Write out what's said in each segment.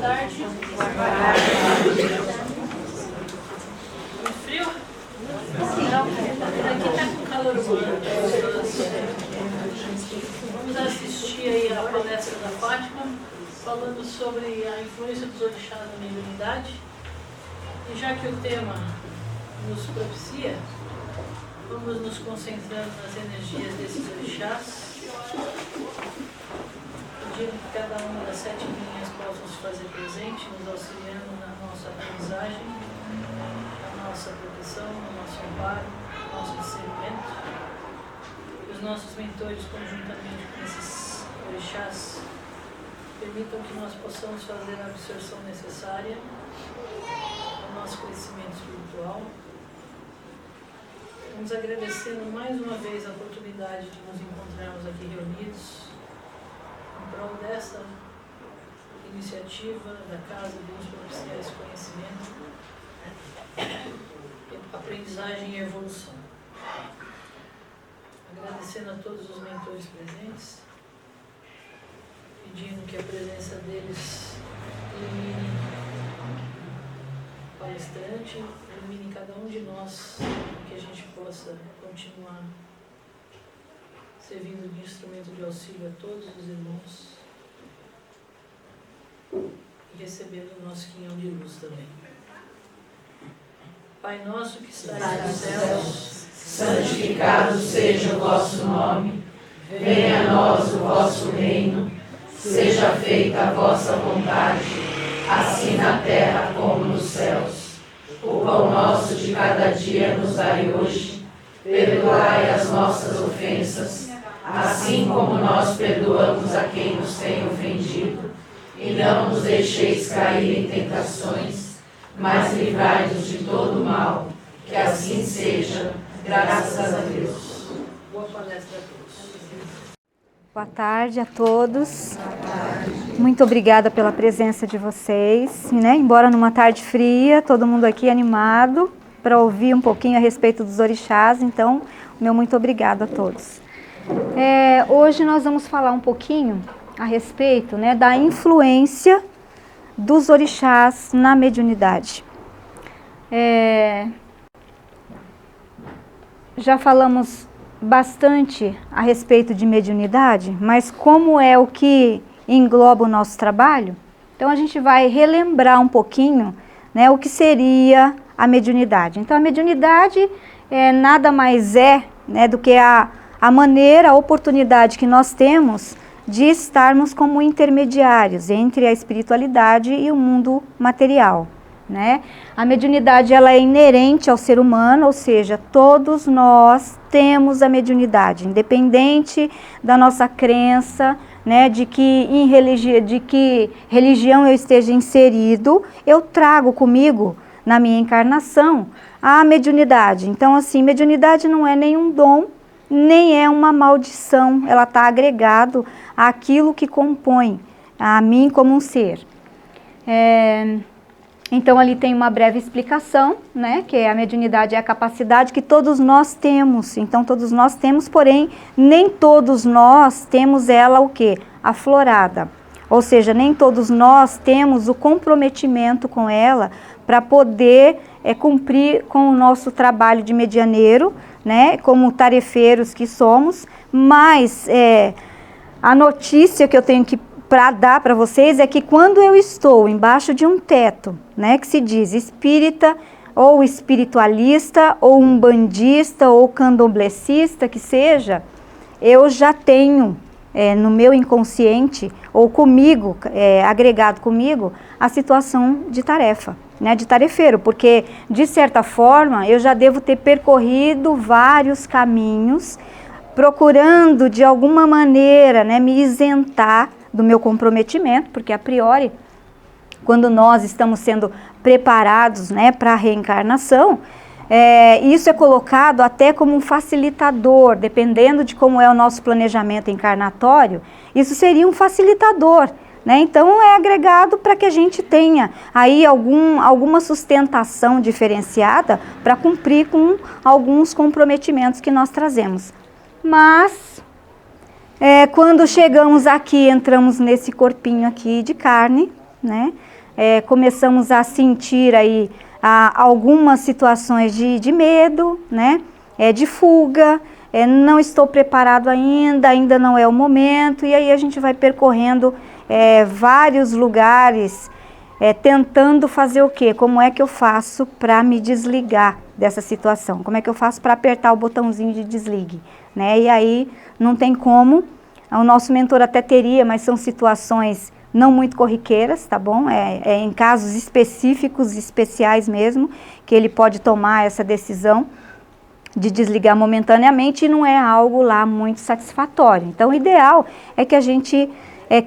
tarde. Muito frio? Aqui está com calor humano. Vamos assistir aí a palestra da Fátima, falando sobre a influência dos orixás na mediunidade. E já que o tema nos propicia, vamos nos concentrando nas energias desses orixás, pedindo que cada uma das 7 linhas possam se fazer presente, nos auxiliando na nossa aprendizagem, na nossa proteção, no nosso amparo, no nosso discernimento. Que os nossos mentores, conjuntamente com esses orixás, permitam que nós possamos fazer a absorção necessária ao nosso crescimento espiritual. Vamos agradecendo mais uma vez a oportunidade de nos encontrarmos aqui reunidos em prol dessa iniciativa da Casa de nos propiciar esse conhecimento, aprendizagem e evolução. Agradecendo a todos os mentores presentes, pedindo que a presença deles ilumine o palestrante, ilumine cada um de nós, que a gente possa continuar servindo de instrumento de auxílio a todos os irmãos e recebendo o nosso quinhão de luz também. Pai nosso que estás nos céus, santificado seja o vosso nome, venha a nós o vosso reino, seja feita a vossa vontade, assim na terra como nos céus. O pão nosso de cada dia nos dai hoje, perdoai as nossas ofensas, assim como nós perdoamos a quem nos tem ofendido, e não nos deixeis cair em tentações, mas livrai-nos de todo o mal, que assim seja, graças a Deus. Boa palestra a todos. Boa tarde a todos. Muito obrigada pela presença de vocês, né? Embora numa tarde fria, todo mundo aqui animado para ouvir um pouquinho a respeito dos orixás, então, meu muito obrigado a todos. Hoje nós vamos falar um pouquinho a respeito, né, da influência dos orixás na mediunidade. Já falamos bastante a respeito de mediunidade, mas como é o que engloba o nosso trabalho, então a gente vai relembrar um pouquinho, né, o que seria a mediunidade. Então a mediunidade nada mais né, do que a maneira, a oportunidade que nós temos de estarmos como intermediários entre a espiritualidade e o mundo material, né? A mediunidade ela é inerente ao ser humano, ou seja, todos nós temos a mediunidade, independente da nossa crença, né, de que religião eu esteja inserido, eu trago comigo na minha encarnação a mediunidade. Então, assim, mediunidade não é nenhum dom, nem é uma maldição, ela está agregado àquilo que compõe a mim como um ser. Então ali tem uma breve explicação, né, que a mediunidade é a capacidade que todos nós temos. Então todos nós temos, porém nem todos nós temos ela o quê? Aflorada. Ou seja, nem todos nós temos o comprometimento com ela para poder cumprir com o nosso trabalho de medianeiro, né, como tarefeiros que somos, mas a notícia que eu tenho para dar para vocês é que quando eu estou embaixo de um teto, né, que se diz espírita, ou espiritualista, ou umbandista, ou candomblessista, que seja, eu já tenho no meu inconsciente, ou comigo, agregado comigo, a situação de tarefa, né, de tarefeiro, porque de certa forma eu já devo ter percorrido vários caminhos, procurando de alguma maneira, né, me isentar do meu comprometimento, porque a priori, quando nós estamos sendo preparados, né, para a reencarnação, isso é colocado até como um facilitador, dependendo de como é o nosso planejamento encarnatório, isso seria um facilitador, né? Então é agregado para que a gente tenha aí alguma sustentação diferenciada para cumprir com alguns comprometimentos que nós trazemos. Mas quando chegamos aqui, entramos nesse corpinho aqui de carne, né? começamos a sentir aí algumas situações de medo, né? De fuga, não estou preparado ainda não é o momento, e aí a gente vai percorrendo vários lugares, tentando fazer o quê? Como é que eu faço para me desligar dessa situação? Como é que eu faço para apertar o botãozinho de desligue? Né? E aí não tem como, o nosso mentor até teria, mas são situações não muito corriqueiras, tá bom? Em casos específicos, especiais mesmo, que ele pode tomar essa decisão de desligar momentaneamente, e não é algo lá muito satisfatório. Então, o ideal é que a gente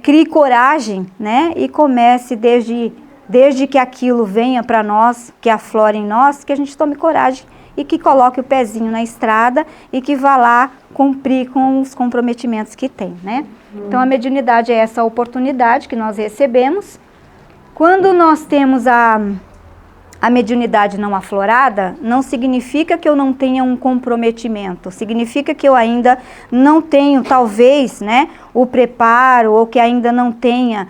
crie coragem, né? E comece desde que aquilo venha para nós, que aflore em nós, que a gente tome coragem e que coloque o pezinho na estrada e que vá lá cumprir com os comprometimentos que tem, né? Então, a mediunidade é essa oportunidade que nós recebemos. Quando nós temos a mediunidade não aflorada, não significa que eu não tenha um comprometimento, significa que eu ainda não tenho, talvez, né, o preparo, ou que ainda não tenha,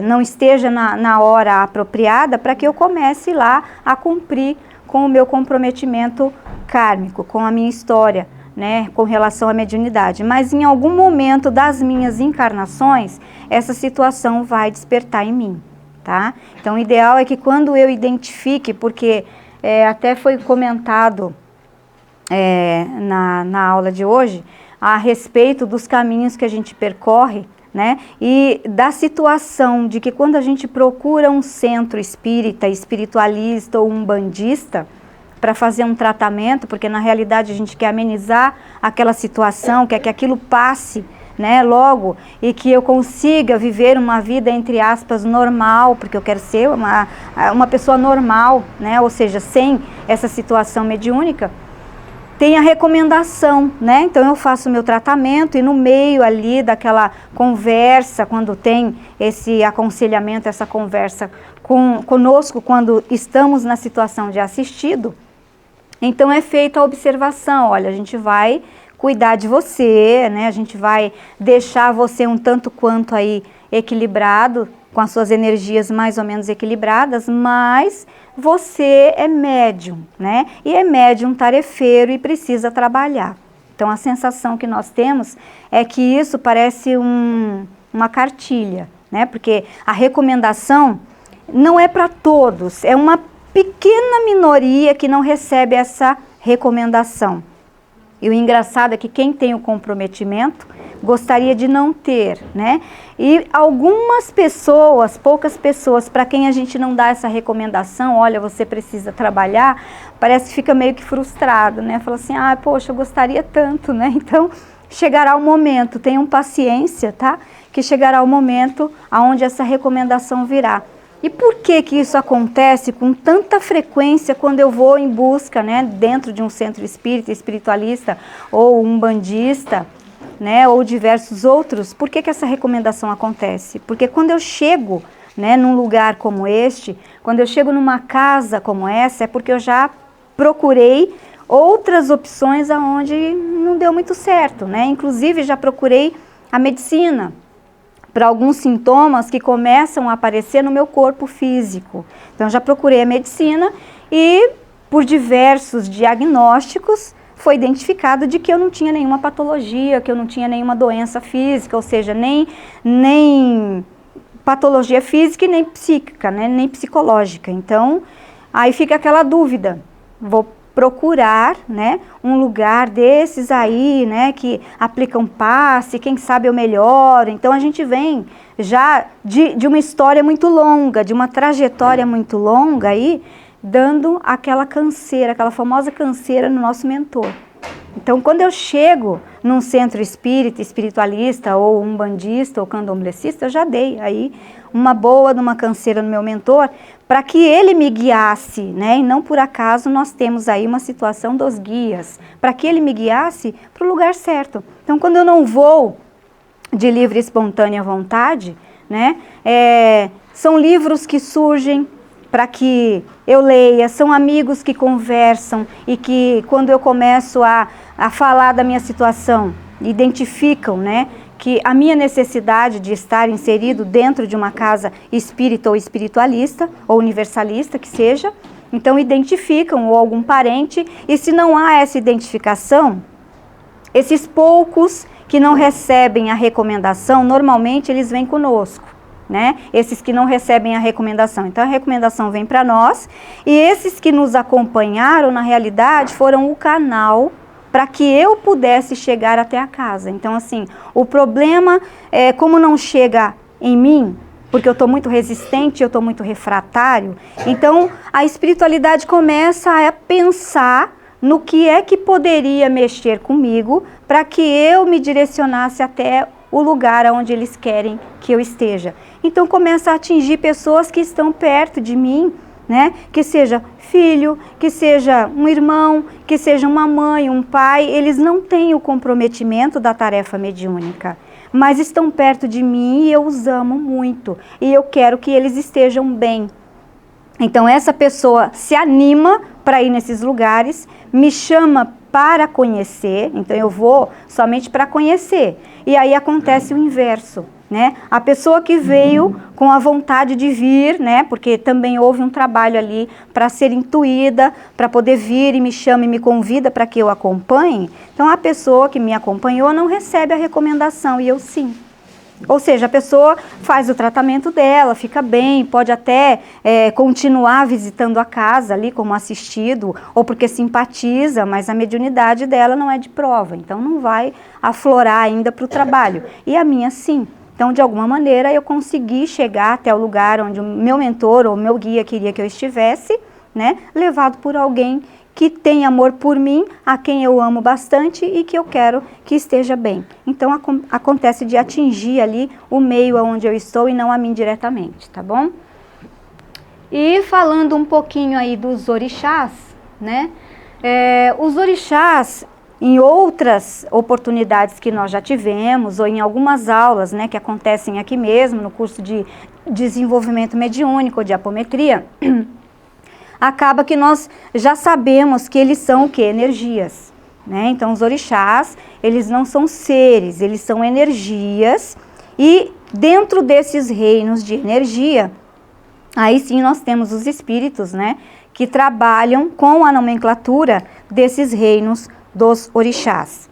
não esteja na hora apropriada para que eu comece lá a cumprir com o meu comprometimento kármico, com a minha história, né, com relação à mediunidade. Mas em algum momento das minhas encarnações, essa situação vai despertar em mim. Tá? Então, o ideal é que quando eu identifique, porque até foi comentado na aula de hoje, a respeito dos caminhos que a gente percorre, né? E da situação de que quando a gente procura um centro espírita, espiritualista ou umbandista, para fazer um tratamento, porque na realidade a gente quer amenizar aquela situação, quer que aquilo passe, né, logo, e que eu consiga viver uma vida, entre aspas, normal, porque eu quero ser uma pessoa normal, né, ou seja, sem essa situação mediúnica, tem a recomendação, né, então eu faço o meu tratamento e no meio ali daquela conversa, quando tem esse aconselhamento, essa conversa conosco, quando estamos na situação de assistido, então é feita a observação, olha, a gente vai cuidar de você, né? A gente vai deixar você um tanto quanto aí equilibrado, com as suas energias mais ou menos equilibradas, mas você é médium, né? E é médium tarefeiro e precisa trabalhar. Então a sensação que nós temos é que isso parece uma cartilha, né? Porque a recomendação não é para todos, é uma pequena minoria que não recebe essa recomendação. E o engraçado é que quem tem o comprometimento gostaria de não ter, né? E algumas pessoas, poucas pessoas, para quem a gente não dá essa recomendação, olha, você precisa trabalhar, parece que fica meio que frustrado, né? Fala assim, poxa, eu gostaria tanto, né? Então, chegará o momento, tenham paciência, tá? Que chegará o momento onde essa recomendação virá. E por que isso acontece com tanta frequência quando eu vou em busca, né, dentro de um centro espírita, espiritualista ou umbandista, né, ou diversos outros? Por que essa recomendação acontece? Porque quando eu chego, né, num lugar como este, quando eu chego numa casa como essa, é porque eu já procurei outras opções aonde não deu muito certo, né? Inclusive já procurei a medicina para alguns sintomas que começam a aparecer no meu corpo físico. Então, já procurei a medicina e, por diversos diagnósticos, foi identificado de que eu não tinha nenhuma patologia, que eu não tinha nenhuma doença física, ou seja, nem patologia física e nem psíquica, né, nem psicológica. Então, aí fica aquela dúvida, vou procurar, né, um lugar desses aí, né, que aplicam passe, quem sabe eu melhoro. Então a gente vem já de uma história muito longa, de uma trajetória muito longa aí, dando aquela canseira, aquela famosa canseira no nosso mentor. Então quando eu chego num centro espírita, espiritualista, ou umbandista, ou candomblessista, eu já dei aí uma boa de uma canseira no meu mentor, para que ele me guiasse, né? E não por acaso nós temos aí uma situação dos guias, para que ele me guiasse para o lugar certo. Então, quando eu não vou de livre e espontânea vontade, né? São livros que surgem para que eu leia, são amigos que conversam e que quando eu começo a falar da minha situação, identificam, né? que a minha necessidade de estar inserido dentro de uma casa espírita ou espiritualista, ou universalista, que seja, então identificam ou algum parente, e se não há essa identificação, esses poucos que não recebem a recomendação, normalmente eles vêm conosco, né? Esses que não recebem a recomendação. Então a recomendação vem para nós, e esses que nos acompanharam, na realidade, foram o canal para que eu pudesse chegar até a casa. Então assim, o problema é como não chega em mim, porque eu estou muito resistente, eu estou muito refratário, então a espiritualidade começa a pensar no que é que poderia mexer comigo para que eu me direcionasse até o lugar onde eles querem que eu esteja. Então começa a atingir pessoas que estão perto de mim, né? Que seja filho, que seja um irmão, que seja uma mãe, um pai, eles não têm o comprometimento da tarefa mediúnica, mas estão perto de mim e eu os amo muito, e eu quero que eles estejam bem. Então essa pessoa se anima para ir nesses lugares, me chama para conhecer, então eu vou somente para conhecer. E aí acontece o inverso, né? A pessoa que veio com a vontade de vir, né? Porque também houve um trabalho ali para ser intuída, para poder vir e me chama e me convida para que eu acompanhe. Então a pessoa que me acompanhou não recebe a recomendação e eu sim. Ou seja, a pessoa faz o tratamento dela, fica bem, pode até continuar visitando a casa ali como assistido, ou porque simpatiza, mas a mediunidade dela não é de prova, então não vai aflorar ainda para o trabalho. E a minha sim. Então, de alguma maneira, eu consegui chegar até o lugar onde o meu mentor ou o meu guia queria que eu estivesse, né, levado por alguém que tem amor por mim, a quem eu amo bastante e que eu quero que esteja bem. Então acontece de atingir ali o meio onde eu estou e não a mim diretamente, tá bom? E falando um pouquinho aí dos orixás, né? Os orixás, em outras oportunidades que nós já tivemos, ou em algumas aulas, né, que acontecem aqui mesmo, no curso de desenvolvimento mediúnico ou de apometria, acaba que nós já sabemos que eles são o quê? Energias, né? Então os orixás, eles não são seres, eles são energias, e dentro desses reinos de energia, aí sim nós temos os espíritos, né, que trabalham com a nomenclatura desses reinos dos orixás.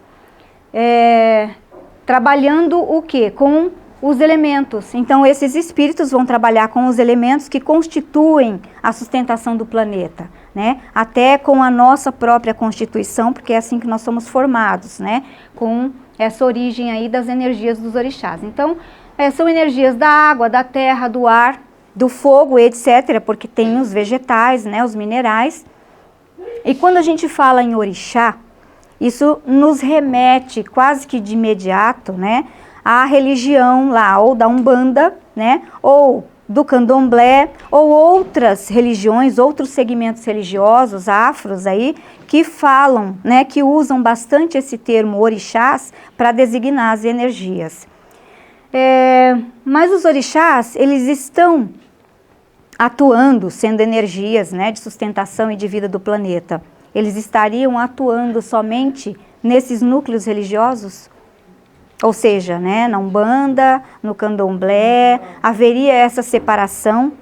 Trabalhando o quê? Com os elementos. Então esses espíritos vão trabalhar com os elementos que constituem a sustentação do planeta, né? Até com a nossa própria constituição, porque é assim que nós somos formados, né? Com essa origem aí das energias dos orixás. Então são energias da água, da terra, do ar, do fogo, etc., porque tem os vegetais, né? Os minerais. E quando a gente fala em orixá, isso nos remete quase que de imediato, né, a religião lá, ou da Umbanda, né, ou do Candomblé, ou outras religiões, outros segmentos religiosos, afros aí, que falam, né, que usam bastante esse termo orixás para designar as energias. Mas os orixás, eles estão atuando, sendo energias, né, de sustentação e de vida do planeta. Eles estariam atuando somente nesses núcleos religiosos? Ou seja, né, na Umbanda, no Candomblé, haveria essa separação?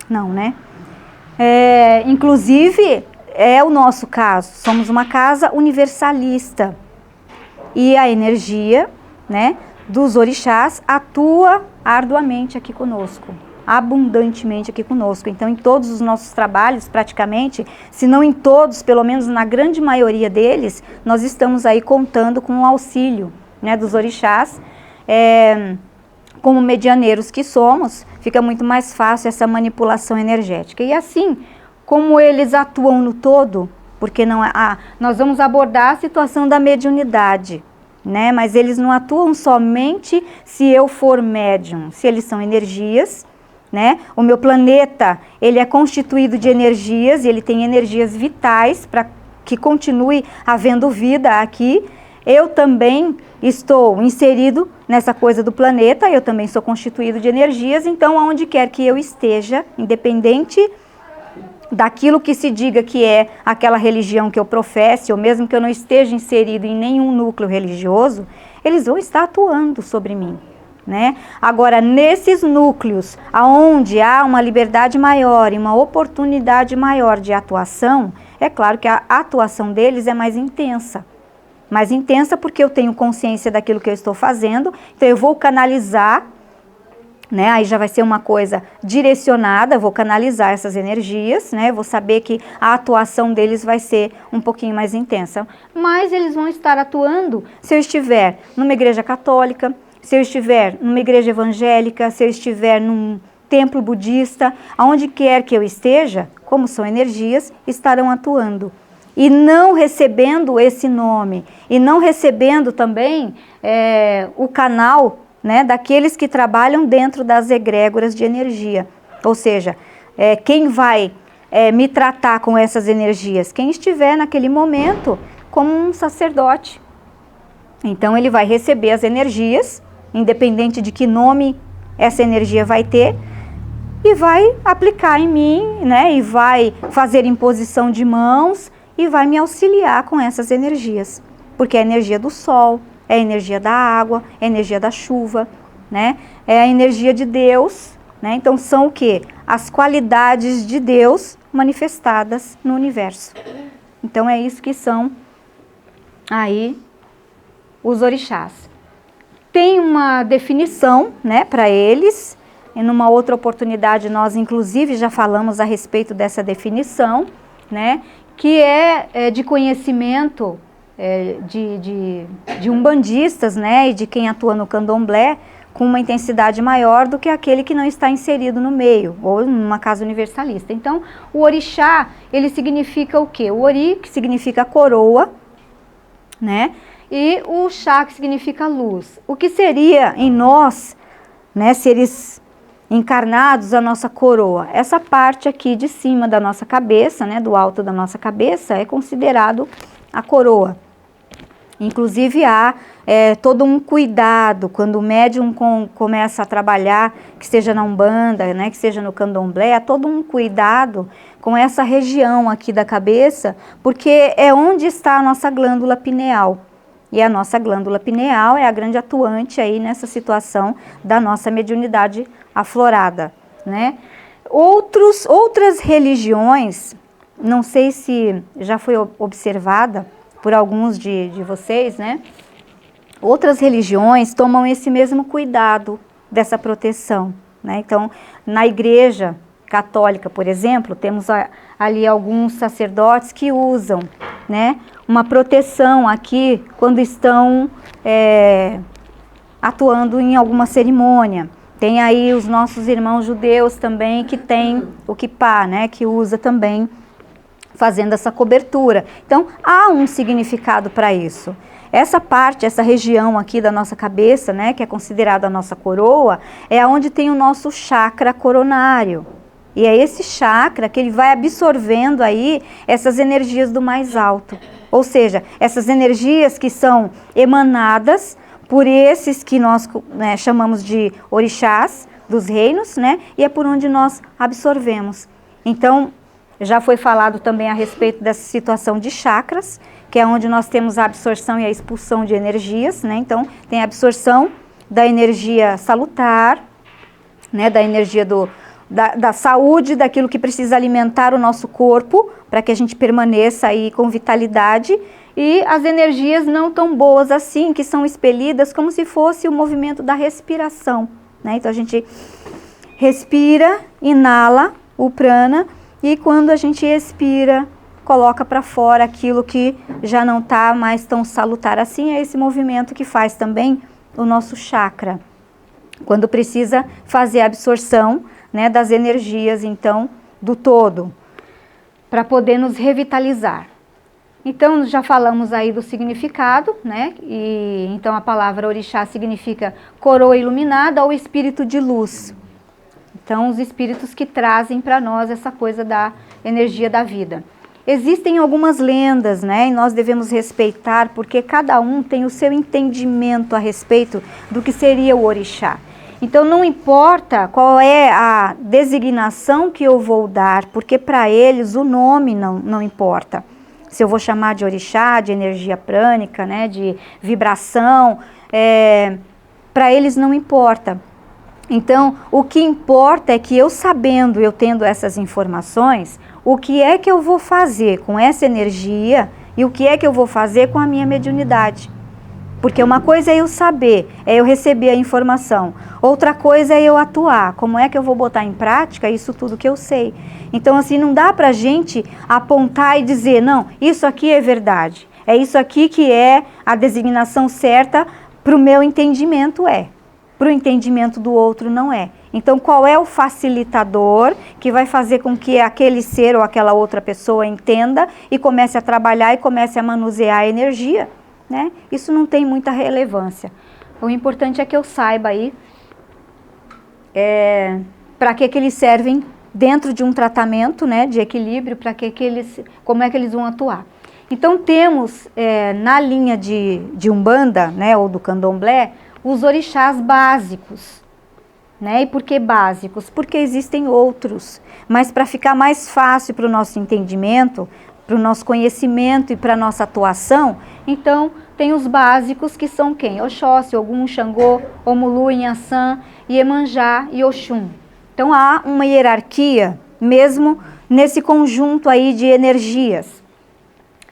Não, né? Inclusive, é o nosso caso, somos uma casa universalista. E a energia, né, dos orixás atua arduamente aqui conosco, abundantemente aqui conosco. Então, em todos os nossos trabalhos, praticamente, se não em todos, pelo menos na grande maioria deles, nós estamos aí contando com o auxílio, né, dos orixás. Como medianeiros que somos, fica muito mais fácil essa manipulação energética. E assim, como eles atuam no todo, porque não nós vamos abordar a situação da mediunidade, né, mas eles não atuam somente se eu for médium, se eles são energias, né? O meu planeta, ele é constituído de energias, e ele tem energias vitais para que continue havendo vida aqui. Eu também estou inserido nessa coisa do planeta, eu também sou constituído de energias, então aonde quer que eu esteja, independente daquilo que se diga que é aquela religião que eu professe, ou mesmo que eu não esteja inserido em nenhum núcleo religioso, eles vão estar atuando sobre mim, né? Agora, nesses núcleos onde há uma liberdade maior e uma oportunidade maior de atuação, é claro que a atuação deles é mais intensa. Mais intensa porque eu tenho consciência daquilo que eu estou fazendo, então eu vou canalizar, né? Aí já vai ser uma coisa direcionada, eu vou canalizar essas energias, né? Vou saber que a atuação deles vai ser um pouquinho mais intensa. Mas eles vão estar atuando se eu estiver numa igreja católica, se eu estiver numa igreja evangélica, se eu estiver num templo budista, aonde quer que eu esteja, como são energias, estarão atuando. E não recebendo esse nome, e não recebendo também o canal, né, daqueles que trabalham dentro das egrégoras de energia. Ou seja, quem vai me tratar com essas energias? Quem estiver naquele momento como um sacerdote. Então ele vai receber as energias, independente de que nome essa energia vai ter, e vai aplicar em mim, né, e vai fazer imposição de mãos, e vai me auxiliar com essas energias. Porque é a energia do sol, é a energia da água, é a energia da chuva, né? É a energia de Deus, né? Então são o quê? As qualidades de Deus manifestadas no universo. Então é isso que são aí os orixás. Tem uma definição, né, para eles, e numa outra oportunidade nós inclusive já falamos a respeito dessa definição, né, que é de conhecimento de umbandistas, né, e de quem atua no candomblé, com uma intensidade maior do que aquele que não está inserido no meio, ou numa casa universalista. Então, o orixá, ele significa o quê? O ori, que significa coroa, né, e o chá, que significa luz. O que seria em nós, né, seres encarnados, a nossa coroa? Essa parte aqui de cima da nossa cabeça, né, do alto da nossa cabeça, é considerado a coroa. Inclusive há todo um cuidado quando o médium começa a trabalhar, que seja na Umbanda, né, que seja no Candomblé, há todo um cuidado com essa região aqui da cabeça, porque é onde está a nossa glândula pineal. E a nossa glândula pineal é a grande atuante aí nessa situação da nossa mediunidade aflorada, né? Outras religiões, não sei se já foi observada por alguns de vocês, né? Outras religiões tomam esse mesmo cuidado dessa proteção, né? Então, na igreja católica, por exemplo, temos ali alguns sacerdotes que usam, né, uma proteção aqui quando estão atuando em alguma cerimônia. Tem aí os nossos irmãos judeus também que tem o kippá, né, que usa também fazendo essa cobertura. Então, há um significado para isso. Essa parte, essa região aqui da nossa cabeça, né, que é considerada a nossa coroa, é onde tem o nosso chakra coronário. E é esse chakra que ele vai absorvendo aí essas energias do mais alto. Ou seja, essas energias que são emanadas por esses que nós, né, chamamos de orixás dos reinos, né? E é por onde nós absorvemos. Então, já foi falado também a respeito dessa situação de chakras, que é onde nós temos a absorção e a expulsão de energias, né? Então, tem a absorção da energia salutar, né? Da energia da saúde, daquilo que precisa alimentar o nosso corpo, para que a gente permaneça aí com vitalidade, e as energias não tão boas assim, que são expelidas como se fosse o movimento da respiração, né? Então a gente respira, inala o prana, e quando a gente expira, coloca para fora aquilo que já não está mais tão salutar assim. É esse movimento que faz também o nosso chakra, quando precisa fazer a absorção, né, das energias, então, do todo, para poder nos revitalizar. Então, já falamos aí do significado, né, e então a palavra orixá significa coroa iluminada ou espírito de luz. Então, os espíritos que trazem para nós essa coisa da energia da vida. Existem algumas lendas, né, e nós devemos respeitar, porque cada um tem o seu entendimento a respeito do que seria o orixá. Então não importa qual é a designação que eu vou dar, porque para eles o nome não importa. Se eu vou chamar de orixá, de energia prânica, né, de vibração, para eles não importa. Então, o que importa é que eu sabendo, eu tendo essas informações, o que é que eu vou fazer com essa energia e o que é que eu vou fazer com a minha mediunidade. Porque uma coisa é eu saber, é eu receber a informação. Outra coisa é eu atuar. Como é que eu vou botar em prática isso tudo que eu sei? Então, assim, não dá pra gente apontar e dizer, não, isso aqui é verdade. É isso aqui que é a designação certa para o meu entendimento, para o entendimento do outro não é. Então, qual é o facilitador que vai fazer com que aquele ser ou aquela outra pessoa entenda e comece a trabalhar e comece a manusear a energia, né? Isso não tem muita relevância. O importante é que eu saiba aí para que eles servem dentro de um tratamento, né, de equilíbrio, como é que eles vão atuar. Então, temos na linha de Umbanda, né, ou do Candomblé, os orixás básicos, né? E por que básicos? Porque existem outros, mas para ficar mais fácil para o nosso entendimento, para o nosso conhecimento e para a nossa atuação, então tem os básicos que são quem? Oxóssi, Ogum, Xangô, Omulu, Inhaçã, Iemanjá e Oxum. Então há uma hierarquia mesmo nesse conjunto aí de energias.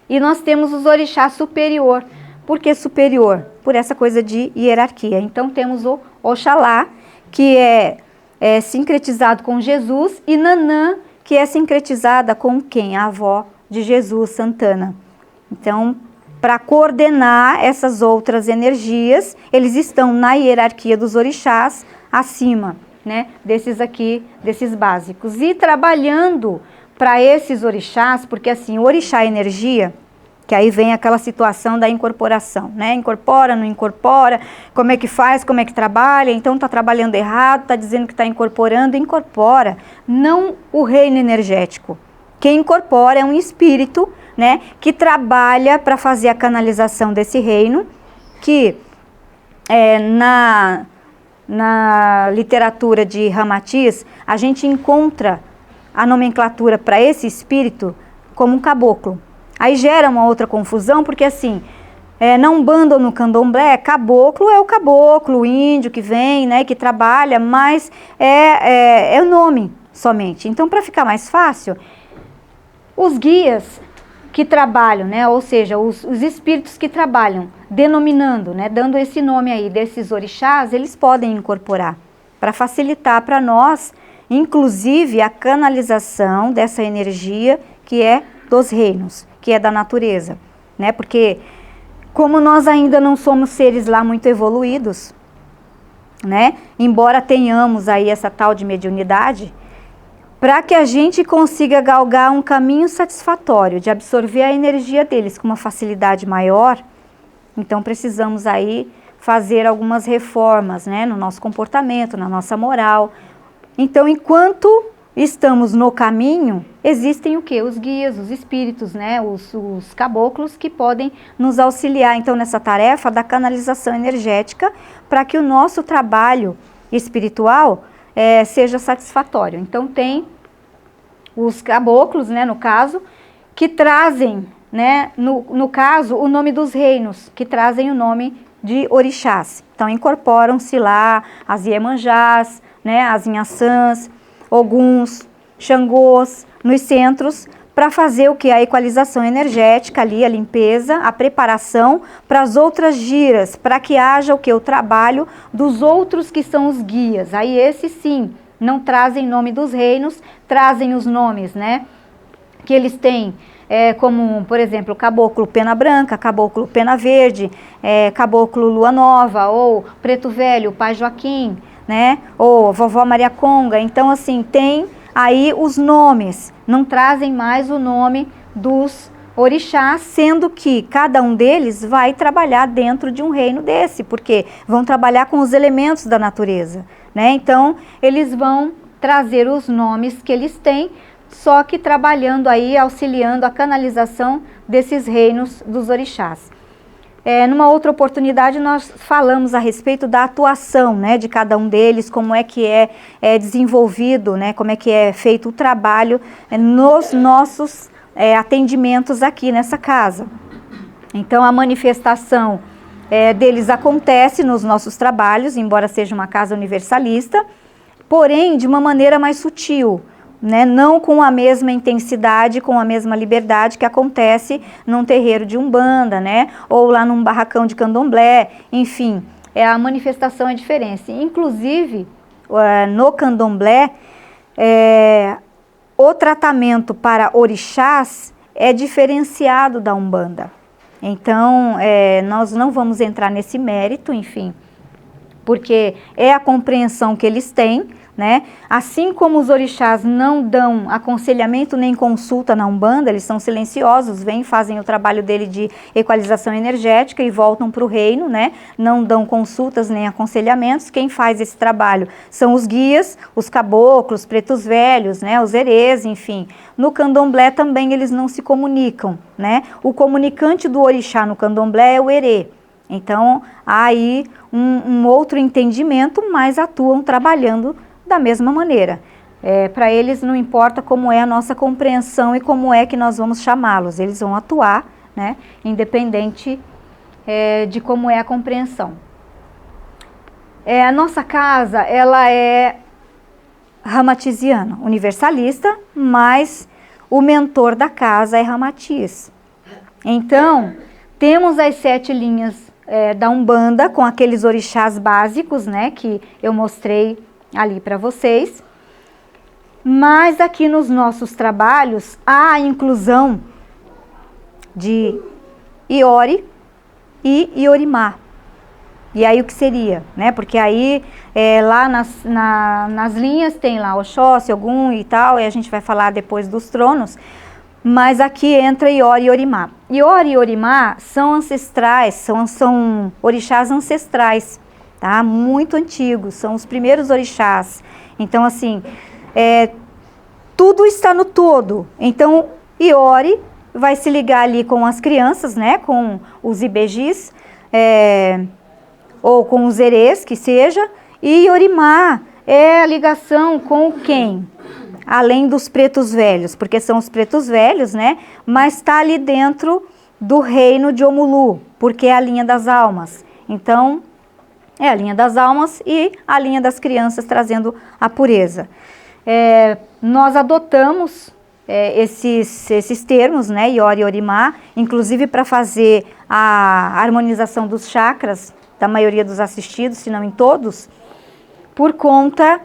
E nós temos os orixás superior. Por que superior? Por essa coisa de hierarquia. Então temos o Oxalá, que é sincretizado com Jesus, e Nanã, que é sincretizada com quem? A avó de Jesus, Santana. Então, para coordenar essas outras energias, eles estão na hierarquia dos orixás acima, né, desses básicos. E trabalhando para esses orixás, porque assim, o orixá é energia, que aí vem aquela situação da incorporação, né? Incorpora, não incorpora, como é que faz, como é que trabalha, então está trabalhando errado, está dizendo que está incorporando, incorpora, não o reino energético. Quem incorpora é um espírito, né, que trabalha para fazer a canalização desse reino, que na literatura de Ramatiz, a gente encontra a nomenclatura para esse espírito como um caboclo. Aí gera uma outra confusão, porque assim, na Umbanda ou no Candomblé, caboclo é o caboclo, o índio que vem, né, que trabalha, mas é o nome somente. Então, para ficar mais fácil, os guias que trabalham, né, ou seja, os espíritos que trabalham, denominando, né, dando esse nome aí desses orixás, eles podem incorporar, para facilitar para nós, inclusive, a canalização dessa energia que é dos reinos, que é da natureza, né? Porque como nós ainda não somos seres lá muito evoluídos, né? Embora tenhamos aí essa tal de mediunidade, para que a gente consiga galgar um caminho satisfatório de absorver a energia deles com uma facilidade maior, então precisamos aí fazer algumas reformas, né? No nosso comportamento, na nossa moral. Então, enquanto estamos no caminho, existem o quê? Os guias, os espíritos, né? Os caboclos que podem nos auxiliar, então, nessa tarefa da canalização energética para que o nosso trabalho espiritual seja satisfatório. Então, tem os caboclos, né, no caso, que trazem, né, no caso, o nome dos reinos, que trazem o nome de orixás. Então, incorporam-se lá as Iemanjás, né, as Inhaçãs, Oguns, Xangôs, nos centros, para fazer o que? A equalização energética ali, a limpeza, a preparação para as outras giras, para que haja o que? O trabalho dos outros que são os guias. Aí esses sim, não trazem nome dos reinos, trazem os nomes, né, que eles têm, como, por exemplo, Caboclo Pena Branca, Caboclo Pena Verde, Caboclo Lua Nova, ou Preto Velho, Pai Joaquim, né, ou Vovó Maria Conga. Então, assim, tem aí os nomes, não trazem mais o nome dos orixás, sendo que cada um deles vai trabalhar dentro de um reino desse, porque vão trabalhar com os elementos da natureza, né? Então, eles vão trazer os nomes que eles têm, só que trabalhando aí, auxiliando a canalização desses reinos dos orixás. Numa outra oportunidade nós falamos a respeito da atuação, né, de cada um deles, como é que é desenvolvido, né, como é que é feito o trabalho nos nossos atendimentos aqui nessa casa. Então a manifestação deles acontece nos nossos trabalhos, embora seja uma casa universalista, porém de uma maneira mais sutil, né? Não com a mesma intensidade, com a mesma liberdade que acontece num terreiro de Umbanda, né? Ou lá num barracão de Candomblé, enfim, a manifestação é diferente. Inclusive, no Candomblé, o tratamento para orixás é diferenciado da Umbanda. Então, nós não vamos entrar nesse mérito, enfim, porque é a compreensão que eles têm, né? Assim como os orixás não dão aconselhamento nem consulta na Umbanda, eles são silenciosos, vêm, fazem o trabalho dele de equalização energética e voltam para o reino, né? Não dão consultas nem aconselhamentos. Quem faz esse trabalho são os guias, os caboclos, pretos velhos, né? Os herês, enfim. No Candomblé também eles não se comunicam, né? O comunicante do orixá no Candomblé é o herê. Então, há aí um outro entendimento, mas atuam trabalhando da mesma maneira. Para eles não importa como é a nossa compreensão e como é que nós vamos chamá-los, eles vão atuar, né, independente de como é a compreensão. A nossa casa, ela é ramatiziana, universalista, mas o mentor da casa é Ramatiz. Então, temos as 7 linhas da Umbanda, com aqueles orixás básicos, né, que eu mostrei ali para vocês, mas aqui nos nossos trabalhos há a inclusão de Iori e Iorimá. E aí o que seria, né? Porque aí lá nas linhas tem lá Oxóssi, Ogum e tal, e a gente vai falar depois dos tronos, mas aqui entra Iori e Iorimá. Iori e Iorimá são ancestrais, são orixás ancestrais, tá? Muito antigos, são os primeiros orixás. Então, assim, tudo está no todo. Então, Iori vai se ligar ali com as crianças, né? Com os ibejis, ou com os herês, que seja. E Iorimá é a ligação com quem? Além dos pretos velhos, porque são os pretos velhos, né? Mas está ali dentro do reino de Omulu, porque é a linha das almas. Então, é a linha das almas e a linha das crianças trazendo a pureza. Nós adotamos esses termos, né, Iori e Iorimá, inclusive para fazer a harmonização dos chakras da maioria dos assistidos, se não em todos, por conta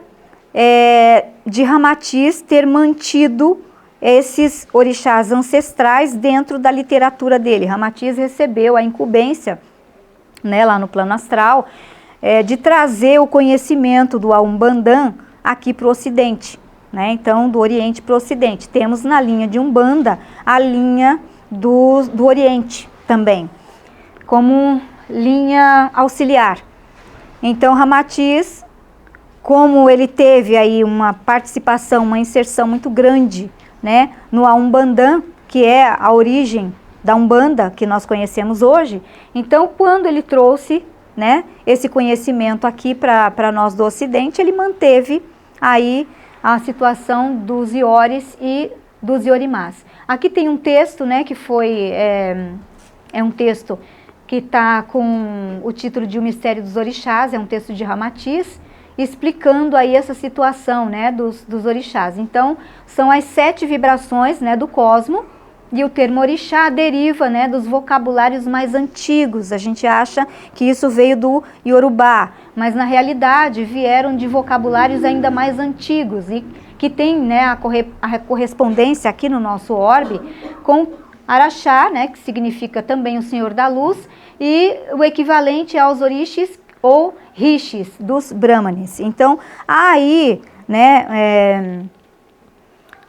de Ramatiz ter mantido esses orixás ancestrais dentro da literatura dele. Ramatiz recebeu a incumbência, né, lá no plano astral, de trazer o conhecimento do Umbandã aqui para o Ocidente, né? Então, do Oriente para o Ocidente. Temos na linha de Umbanda a linha do Oriente também, como linha auxiliar. Então, Ramatiz, como ele teve aí uma participação, uma inserção muito grande, né, no Umbandã, que é a origem da Umbanda que nós conhecemos hoje, então quando ele trouxe, né, esse conhecimento aqui para nós do Ocidente, ele manteve aí a situação dos Ioris e dos Iorimás. Aqui tem um texto, né, que foi, um texto que está com o título de O Mistério dos Orixás, é um texto de Ramatiz, explicando aí essa situação, né, dos orixás. Então, são as 7 vibrações, né, do cosmo, e o termo orixá deriva, né, dos vocabulários mais antigos. A gente acha que isso veio do Iorubá, mas na realidade vieram de vocabulários ainda mais antigos e que tem, né, a correspondência aqui no nosso orbe com Araxá, né, que significa também o Senhor da Luz, e o equivalente aos orixes ou rishis dos brahmanes. Então, há aí, né,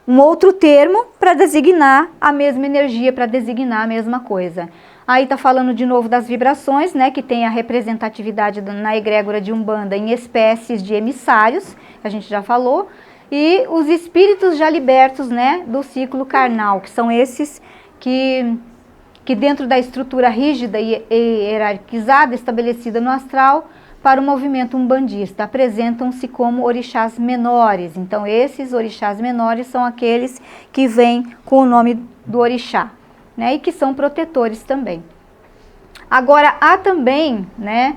um outro termo para designar a mesma energia, para designar a mesma coisa. Aí está falando de novo das vibrações, né, que tem a representatividade na egrégora de Umbanda em espécies de emissários, que a gente já falou, e os espíritos já libertos, né, do ciclo carnal, que são esses que que dentro da estrutura rígida e hierarquizada estabelecida no astral, para o movimento umbandista, apresentam-se como orixás menores. Então, esses orixás menores são aqueles que vêm com o nome do orixá, né, e que são protetores também. Agora, há também, né,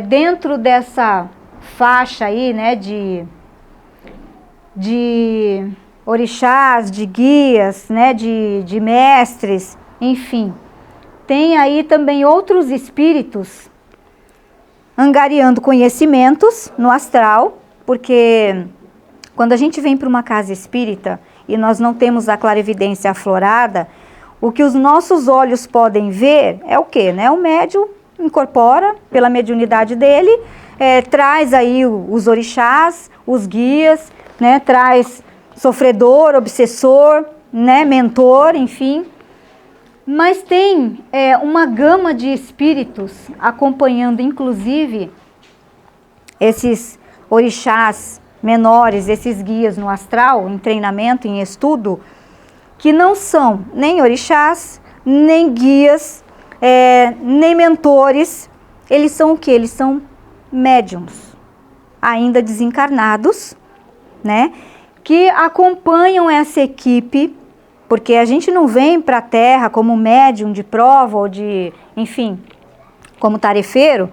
dentro dessa faixa aí, né, de orixás, de guias, né, de mestres, enfim, tem aí também outros espíritos angariando conhecimentos no astral, porque quando a gente vem para uma casa espírita e nós não temos a clarividência aflorada, o que os nossos olhos podem ver é o quê? Né? O médium incorpora pela mediunidade dele, traz aí os orixás, os guias, né? Traz sofredor, obsessor, né? Mentor, enfim. Mas tem uma gama de espíritos acompanhando, inclusive, esses orixás menores, esses guias no astral, em treinamento, em estudo, que não são nem orixás, nem guias, nem mentores. Eles são o quê? Eles são médiums, ainda desencarnados, né? Que acompanham essa equipe, porque a gente não vem para a Terra como médium de prova ou de, enfim, como tarefeiro,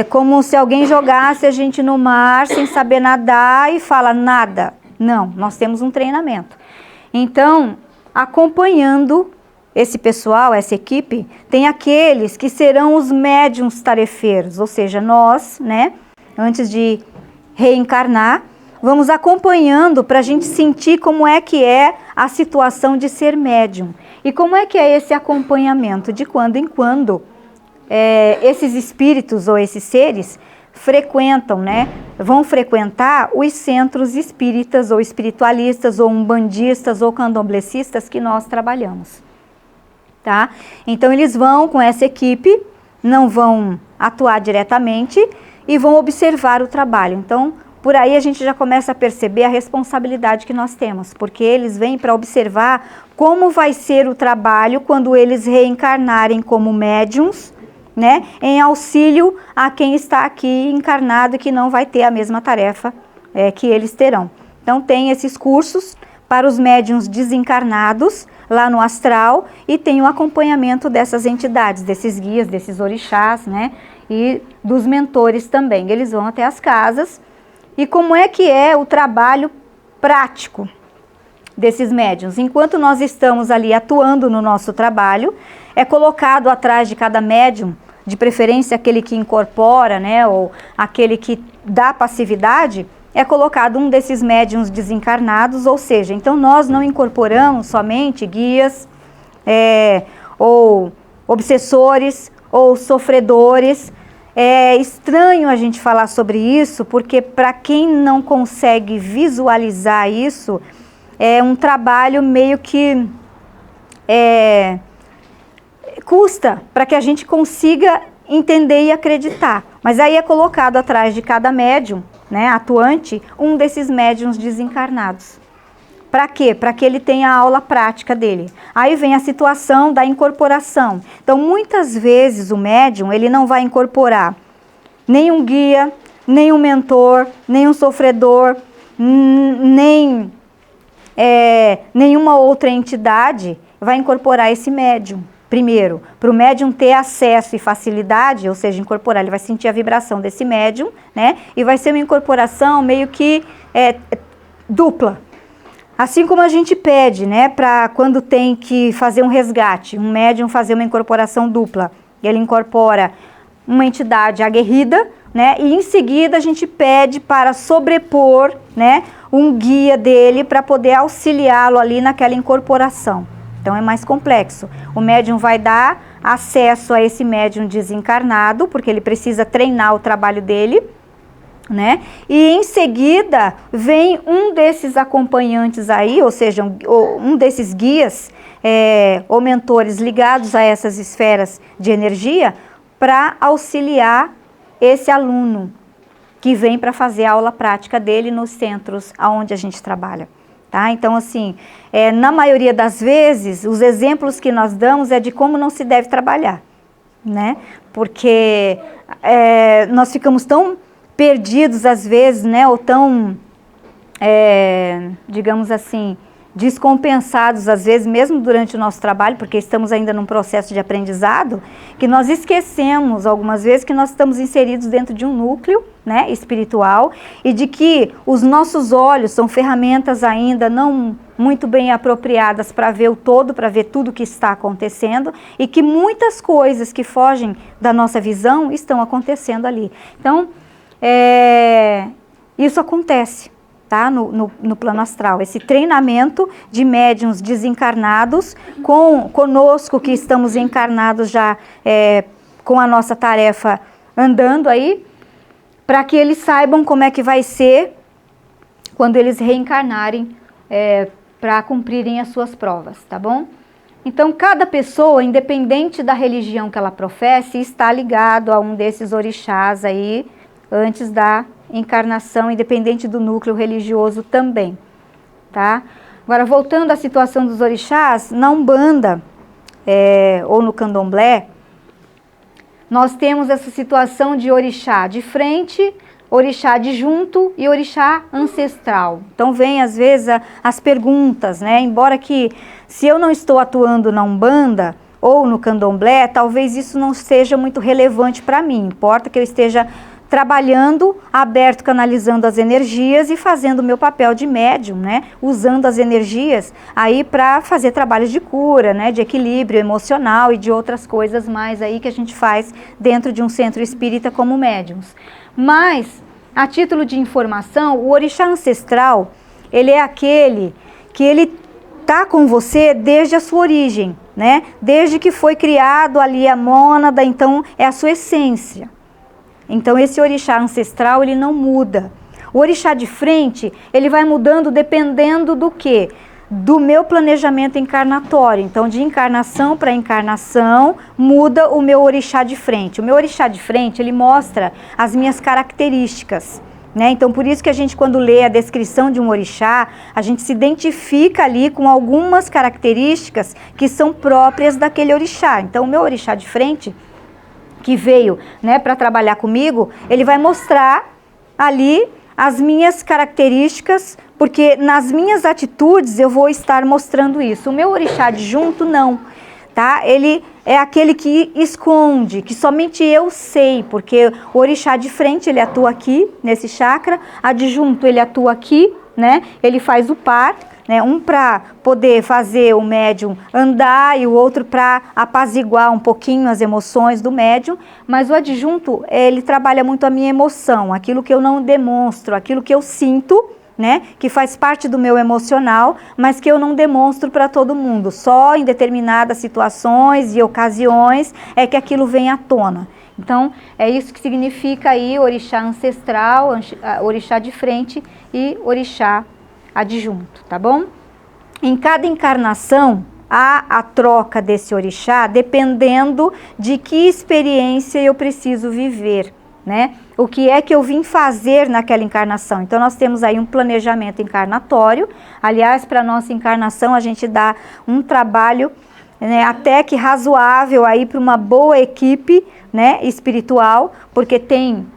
como se alguém jogasse a gente no mar sem saber nadar e fala nada. Não, nós temos um treinamento. Então, acompanhando esse pessoal, essa equipe, tem aqueles que serão os médiums tarefeiros, ou seja, nós, né, antes de reencarnar, vamos acompanhando para a gente sentir como é que é a situação de ser médium. E como é que é esse acompanhamento? De quando em quando esses espíritos ou esses seres frequentam, né? Vão frequentar os centros espíritas ou espiritualistas ou umbandistas ou candomblecistas que nós trabalhamos. Tá? Então eles vão com essa equipe, não vão atuar diretamente e vão observar o trabalho. Então, por aí a gente já começa a perceber a responsabilidade que nós temos, porque eles vêm para observar como vai ser o trabalho quando eles reencarnarem como médiums, né, em auxílio a quem está aqui encarnado e que não vai ter a mesma tarefa que eles terão. Então tem esses cursos para os médiums desencarnados lá no astral e tem o acompanhamento dessas entidades, desses guias, desses orixás, né, e dos mentores também. Eles vão até as casas. E como é que é o trabalho prático desses médiuns? Enquanto nós estamos ali atuando no nosso trabalho, é colocado atrás de cada médium, de preferência aquele que incorpora, né, ou aquele que dá passividade, é colocado um desses médiuns desencarnados, ou seja, então nós não incorporamos somente guias, ou obsessores, ou sofredores. É estranho a gente falar sobre isso, porque para quem não consegue visualizar isso, é um trabalho meio que custa para que a gente consiga entender e acreditar. Mas aí é colocado atrás de cada médium, né, atuante, um desses médiums desencarnados. Para quê? Para que ele tenha a aula prática dele. Aí vem a situação da incorporação. Então, muitas vezes o médium, ele não vai incorporar nenhum guia, nenhum mentor, nenhum sofredor, nem nenhuma outra entidade vai incorporar esse médium. Primeiro, para o médium ter acesso e facilidade, ou seja, incorporar, ele vai sentir a vibração desse médium, né? E vai ser uma incorporação meio que dupla. Assim como a gente pede, né, para quando tem que fazer um resgate, um médium fazer uma incorporação dupla, ele incorpora uma entidade aguerrida, né, e em seguida a gente pede para sobrepor, né, um guia dele para poder auxiliá-lo ali naquela incorporação. Então é mais complexo. O médium vai dar acesso a esse médium desencarnado, porque ele precisa treinar o trabalho dele, né? E em seguida vem um desses acompanhantes aí, ou seja, um desses guias ou mentores ligados a essas esferas de energia para auxiliar esse aluno que vem para fazer a aula prática dele nos centros aonde a gente trabalha, tá? Então, assim, na maioria das vezes, os exemplos que nós damos é de como não se deve trabalhar, né? Porque nós ficamos tão perdidos às vezes, né? Ou tão, digamos assim, descompensados às vezes, mesmo durante o nosso trabalho, porque estamos ainda num processo de aprendizado, que nós esquecemos algumas vezes que nós estamos inseridos dentro de um núcleo, né, espiritual, e de que os nossos olhos são ferramentas ainda não muito bem apropriadas para ver o todo, para ver tudo que está acontecendo, e que muitas coisas que fogem da nossa visão estão acontecendo ali. Então, isso acontece, tá? No plano astral, esse treinamento de médiuns desencarnados conosco que estamos encarnados já com a nossa tarefa andando aí, para que eles saibam como é que vai ser quando eles reencarnarem para cumprirem as suas provas, tá bom? Então, cada pessoa, independente da religião que ela professe, está ligado a um desses orixás aí, antes da encarnação, independente do núcleo religioso também, tá? Agora, voltando à situação dos orixás, na Umbanda ou no Candomblé, nós temos essa situação de orixá de frente, orixá adjunto e orixá ancestral. Então, vem às vezes as perguntas, né? Embora que, se eu não estou atuando na Umbanda ou no Candomblé, talvez isso não seja muito relevante para mim. Importa que eu esteja trabalhando, aberto, canalizando as energias e fazendo o meu papel de médium, né? Usando as energias aí para fazer trabalhos de cura, né? De equilíbrio emocional e de outras coisas mais aí que a gente faz dentro de um centro espírita como médiums. Mas, a título de informação, o orixá ancestral, ele é aquele que ele está com você desde a sua origem, né? Desde que foi criado ali a mônada, então é a sua essência. Então, esse orixá ancestral, ele não muda. O orixá de frente, ele vai mudando dependendo do quê? Do meu planejamento encarnatório. Então, de encarnação para encarnação, muda o meu orixá de frente. O meu orixá de frente, ele mostra as minhas características, né? Então, por isso que a gente, quando lê a descrição de um orixá, a gente se identifica ali com algumas características que são próprias daquele orixá. Então, o meu orixá de frente, que veio, né, para trabalhar comigo, ele vai mostrar ali as minhas características, porque nas minhas atitudes eu vou estar mostrando isso. O meu orixá adjunto não, tá? Ele é aquele que esconde, que somente eu sei, porque o orixá de frente, ele atua aqui, nesse chakra, adjunto, ele atua aqui, né? Ele faz o par, né? Um para poder fazer o médium andar e o outro para apaziguar um pouquinho as emoções do médium, mas o adjunto, ele trabalha muito a minha emoção, aquilo que eu não demonstro, aquilo que eu sinto, né? Que faz parte do meu emocional, mas que eu não demonstro para todo mundo, só em determinadas situações e ocasiões é que aquilo vem à tona. Então, é isso que significa aí orixá ancestral, orixá de frente e orixá adjunto, tá bom? Em cada encarnação, há a troca desse orixá dependendo de que experiência eu preciso viver, né? O que é que eu vim fazer naquela encarnação? Então, nós temos aí um planejamento encarnatório. Aliás, para a nossa encarnação, a gente dá um trabalho, né, até que razoável aí para uma boa equipe, né, espiritual, porque tem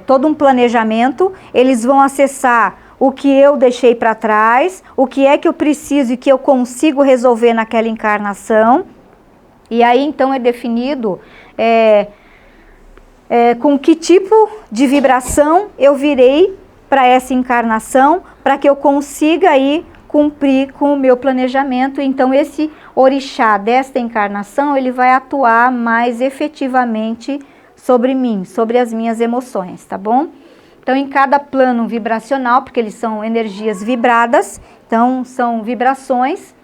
todo um planejamento. Eles vão acessar o que eu deixei para trás, o que é que eu preciso e que eu consigo resolver naquela encarnação. E aí, então, é definido com que tipo de vibração eu virei para essa encarnação, para que eu consiga aí cumprir com o meu planejamento. Então, esse orixá desta encarnação, ele vai atuar mais efetivamente sobre mim, sobre as minhas emoções, tá bom? Então, em cada plano vibracional, porque eles são energias vibradas, então são vibrações,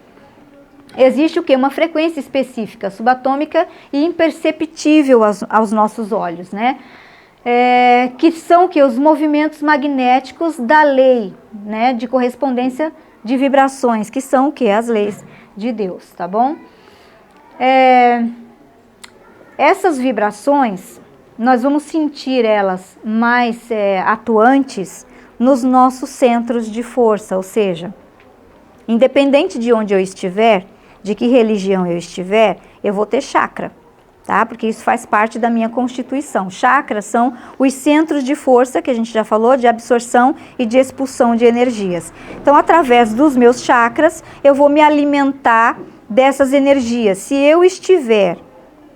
existe o quê? Uma frequência específica, subatômica e imperceptível aos nossos olhos, né? Que são o quê? Os movimentos magnéticos da lei, né? De correspondência de vibrações, que são o quê? As leis de Deus, tá bom? Essas vibrações, nós vamos sentir elas mais atuantes nos nossos centros de força, ou seja, independente de onde eu estiver, de que religião eu estiver, eu vou ter chakra, tá? Porque isso faz parte da minha constituição. Chakras são os centros de força, que a gente já falou, de absorção e de expulsão de energias. Então, através dos meus chakras, eu vou me alimentar dessas energias. Se eu estiver,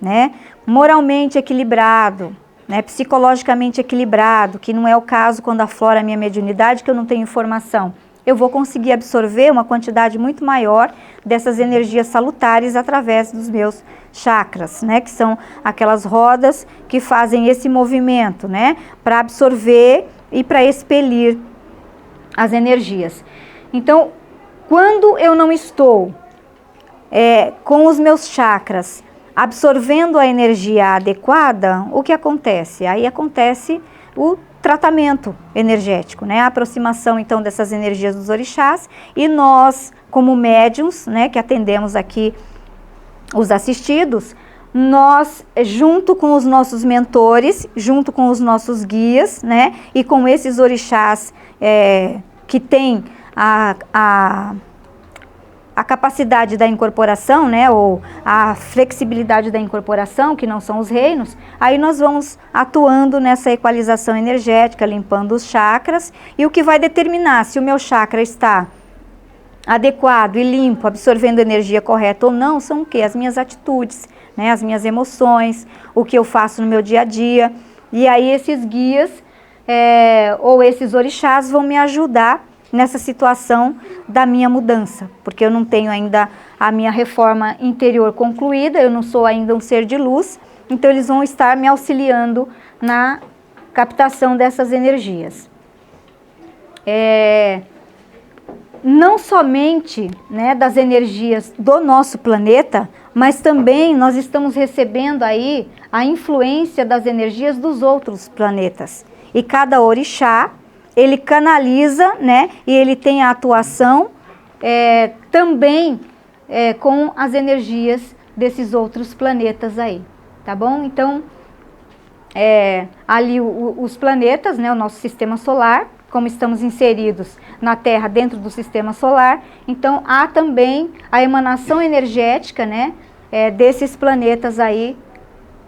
né, moralmente equilibrado, né, psicologicamente equilibrado, que não é o caso quando aflora a minha mediunidade, que eu não tenho informação, eu vou conseguir absorver uma quantidade muito maior dessas energias salutares através dos meus chakras, né, que são aquelas rodas que fazem esse movimento, né, para absorver e para expelir as energias. Então, quando eu não estou com os meus chakras absorvendo a energia adequada, o que acontece? Aí acontece o tratamento energético, né? A aproximação, então, dessas energias dos orixás, e nós, como médiums, né, que atendemos aqui os assistidos, nós, junto com os nossos mentores, junto com os nossos guias, né, e com esses orixás que têm a capacidade da incorporação, né, ou a flexibilidade da incorporação, que não são os reinos, aí nós vamos atuando nessa equalização energética, limpando os chakras, e o que vai determinar se o meu chakra está adequado e limpo, absorvendo energia correta ou não, são o quê? As minhas atitudes, né, as minhas emoções, o que eu faço no meu dia a dia, e aí esses guias ou esses orixás vão me ajudar nessa situação da minha mudança, porque eu não tenho ainda a minha reforma interior concluída, eu não sou ainda um ser de luz, então eles vão estar me auxiliando na captação dessas energias. Não somente, né, das energias do nosso planeta, mas também nós estamos recebendo aí a influência das energias dos outros planetas. E cada orixá, ele canaliza, né, e ele tem a atuação também com as energias desses outros planetas aí, tá bom? Então, ali os planetas, né, o nosso sistema solar, como estamos inseridos na Terra dentro do sistema solar, então há também a emanação energética, né, desses planetas aí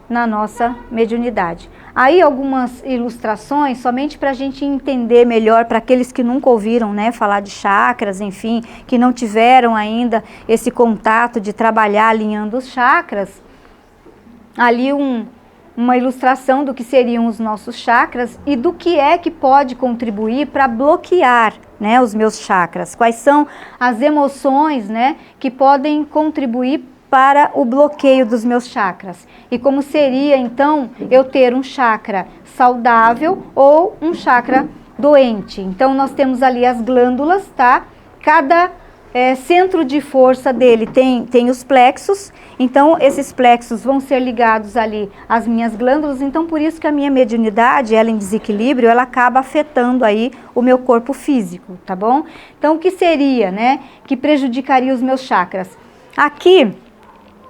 na nossa mediunidade. Aí algumas ilustrações, somente para a gente entender melhor, para aqueles que nunca ouviram, né, falar de chakras, enfim, que não tiveram ainda esse contato de trabalhar alinhando os chakras. Ali uma ilustração do que seriam os nossos chakras e do que é que pode contribuir para bloquear, né, os meus chakras. Quais são as emoções, né, que podem contribuir para o bloqueio dos meus chakras. E como seria, então, eu ter um chakra saudável ou um chakra doente. Então, nós temos ali as glândulas, tá? Cada centro de força dele tem os plexos. Então, esses plexos vão ser ligados ali às minhas glândulas. Então, por isso que a minha mediunidade, ela em desequilíbrio, ela acaba afetando aí o meu corpo físico, tá bom? Então, o que seria, né, que prejudicaria os meus chakras? Aqui,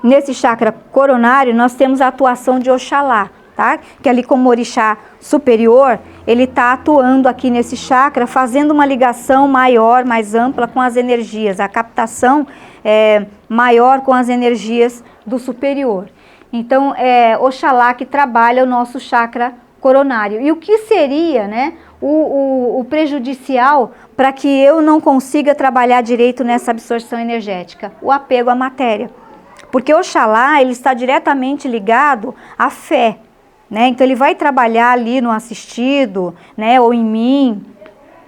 nesse chakra coronário, nós temos a atuação de Oxalá, tá? Que ali como orixá superior, ele está atuando aqui nesse chakra, fazendo uma ligação maior, mais ampla com as energias, a captação maior com as energias do superior. Então, Oxalá que trabalha o nosso chakra coronário. E o que seria, né, o prejudicial para que eu não consiga trabalhar direito nessa absorção energética? O apego à matéria. Porque Oxalá, ele está diretamente ligado à fé, né? Então ele vai trabalhar ali no assistido, né, ou em mim,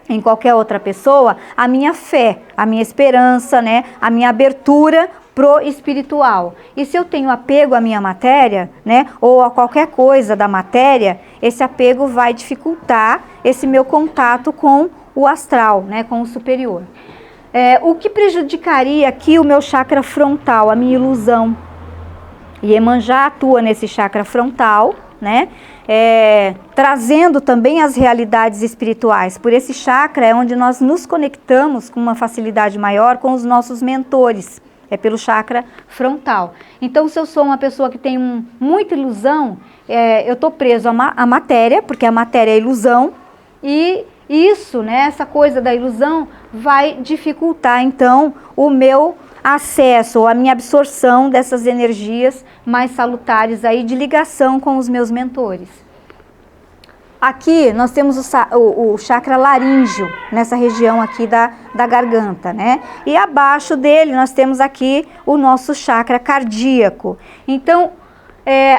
em qualquer outra pessoa, a minha fé, a minha esperança, né, a minha abertura pro espiritual. E se eu tenho apego à minha matéria, né, ou a qualquer coisa da matéria, esse apego vai dificultar esse meu contato com o astral, né, com o superior. O que prejudicaria aqui o meu chakra frontal, a minha ilusão? Iemanjá atua nesse chakra frontal, né? Trazendo também as realidades espirituais. Por esse chakra é onde nós nos conectamos com uma facilidade maior com os nossos mentores. É pelo chakra frontal. Então, se eu sou uma pessoa que tem muita ilusão, eu estou preso à matéria, porque a matéria é ilusão, e isso, né, essa coisa da ilusão vai dificultar então o meu acesso, a minha absorção dessas energias mais salutares aí de ligação com os meus mentores. Aqui nós temos o chakra laríngeo, nessa região aqui da garganta, né? E abaixo dele nós temos aqui o nosso chakra cardíaco. Então,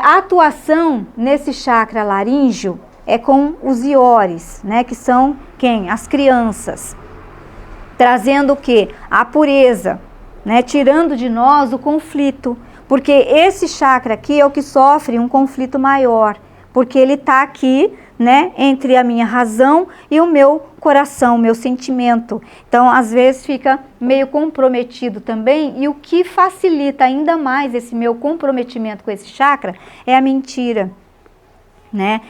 a atuação nesse chakra laríngeo é com os iores, né? Que são quem? As crianças. Trazendo o quê? A pureza, né? Tirando de nós o conflito. Porque esse chakra aqui é o que sofre um conflito maior. Porque ele está aqui, né, entre a minha razão e o meu coração, o meu sentimento. Então, às vezes fica meio comprometido também, e o que facilita ainda mais esse meu comprometimento com esse chakra é a mentira, né?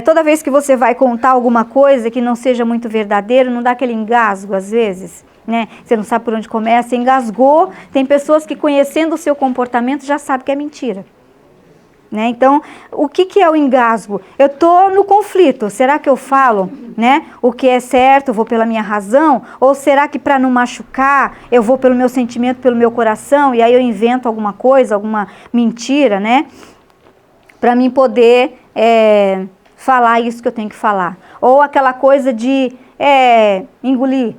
Toda vez que você vai contar alguma coisa que não seja muito verdadeiro, não dá aquele engasgo às vezes, né? Você não sabe por onde começa, engasgou. Tem pessoas que, conhecendo o seu comportamento, já sabem que é mentira. Né? Então, o que é o engasgo? Eu estou no conflito, será que eu falo, né, o que é certo, vou pela minha razão? Ou será que para não machucar, eu vou pelo meu sentimento, pelo meu coração, e aí eu invento alguma coisa, alguma mentira, né, para mim poder falar isso que eu tenho que falar? Ou aquela coisa de engolir,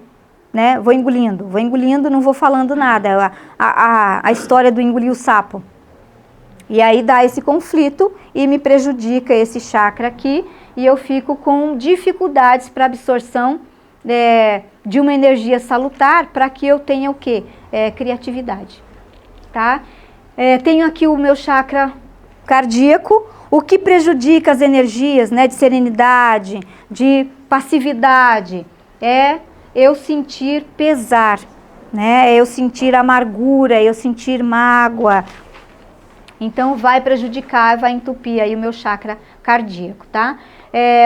né, vou engolindo, não vou falando nada, a história do engolir o sapo. E aí dá esse conflito e me prejudica esse chakra aqui, e eu fico com dificuldades para absorção de uma energia salutar, para que eu tenha o quê? Criatividade, tá? Tenho aqui o meu chakra cardíaco, o que prejudica as energias, né, de serenidade, de passividade, é eu sentir pesar, né? Eu sentir amargura, eu sentir mágoa. Então, vai prejudicar, vai entupir aí o meu chakra cardíaco, tá?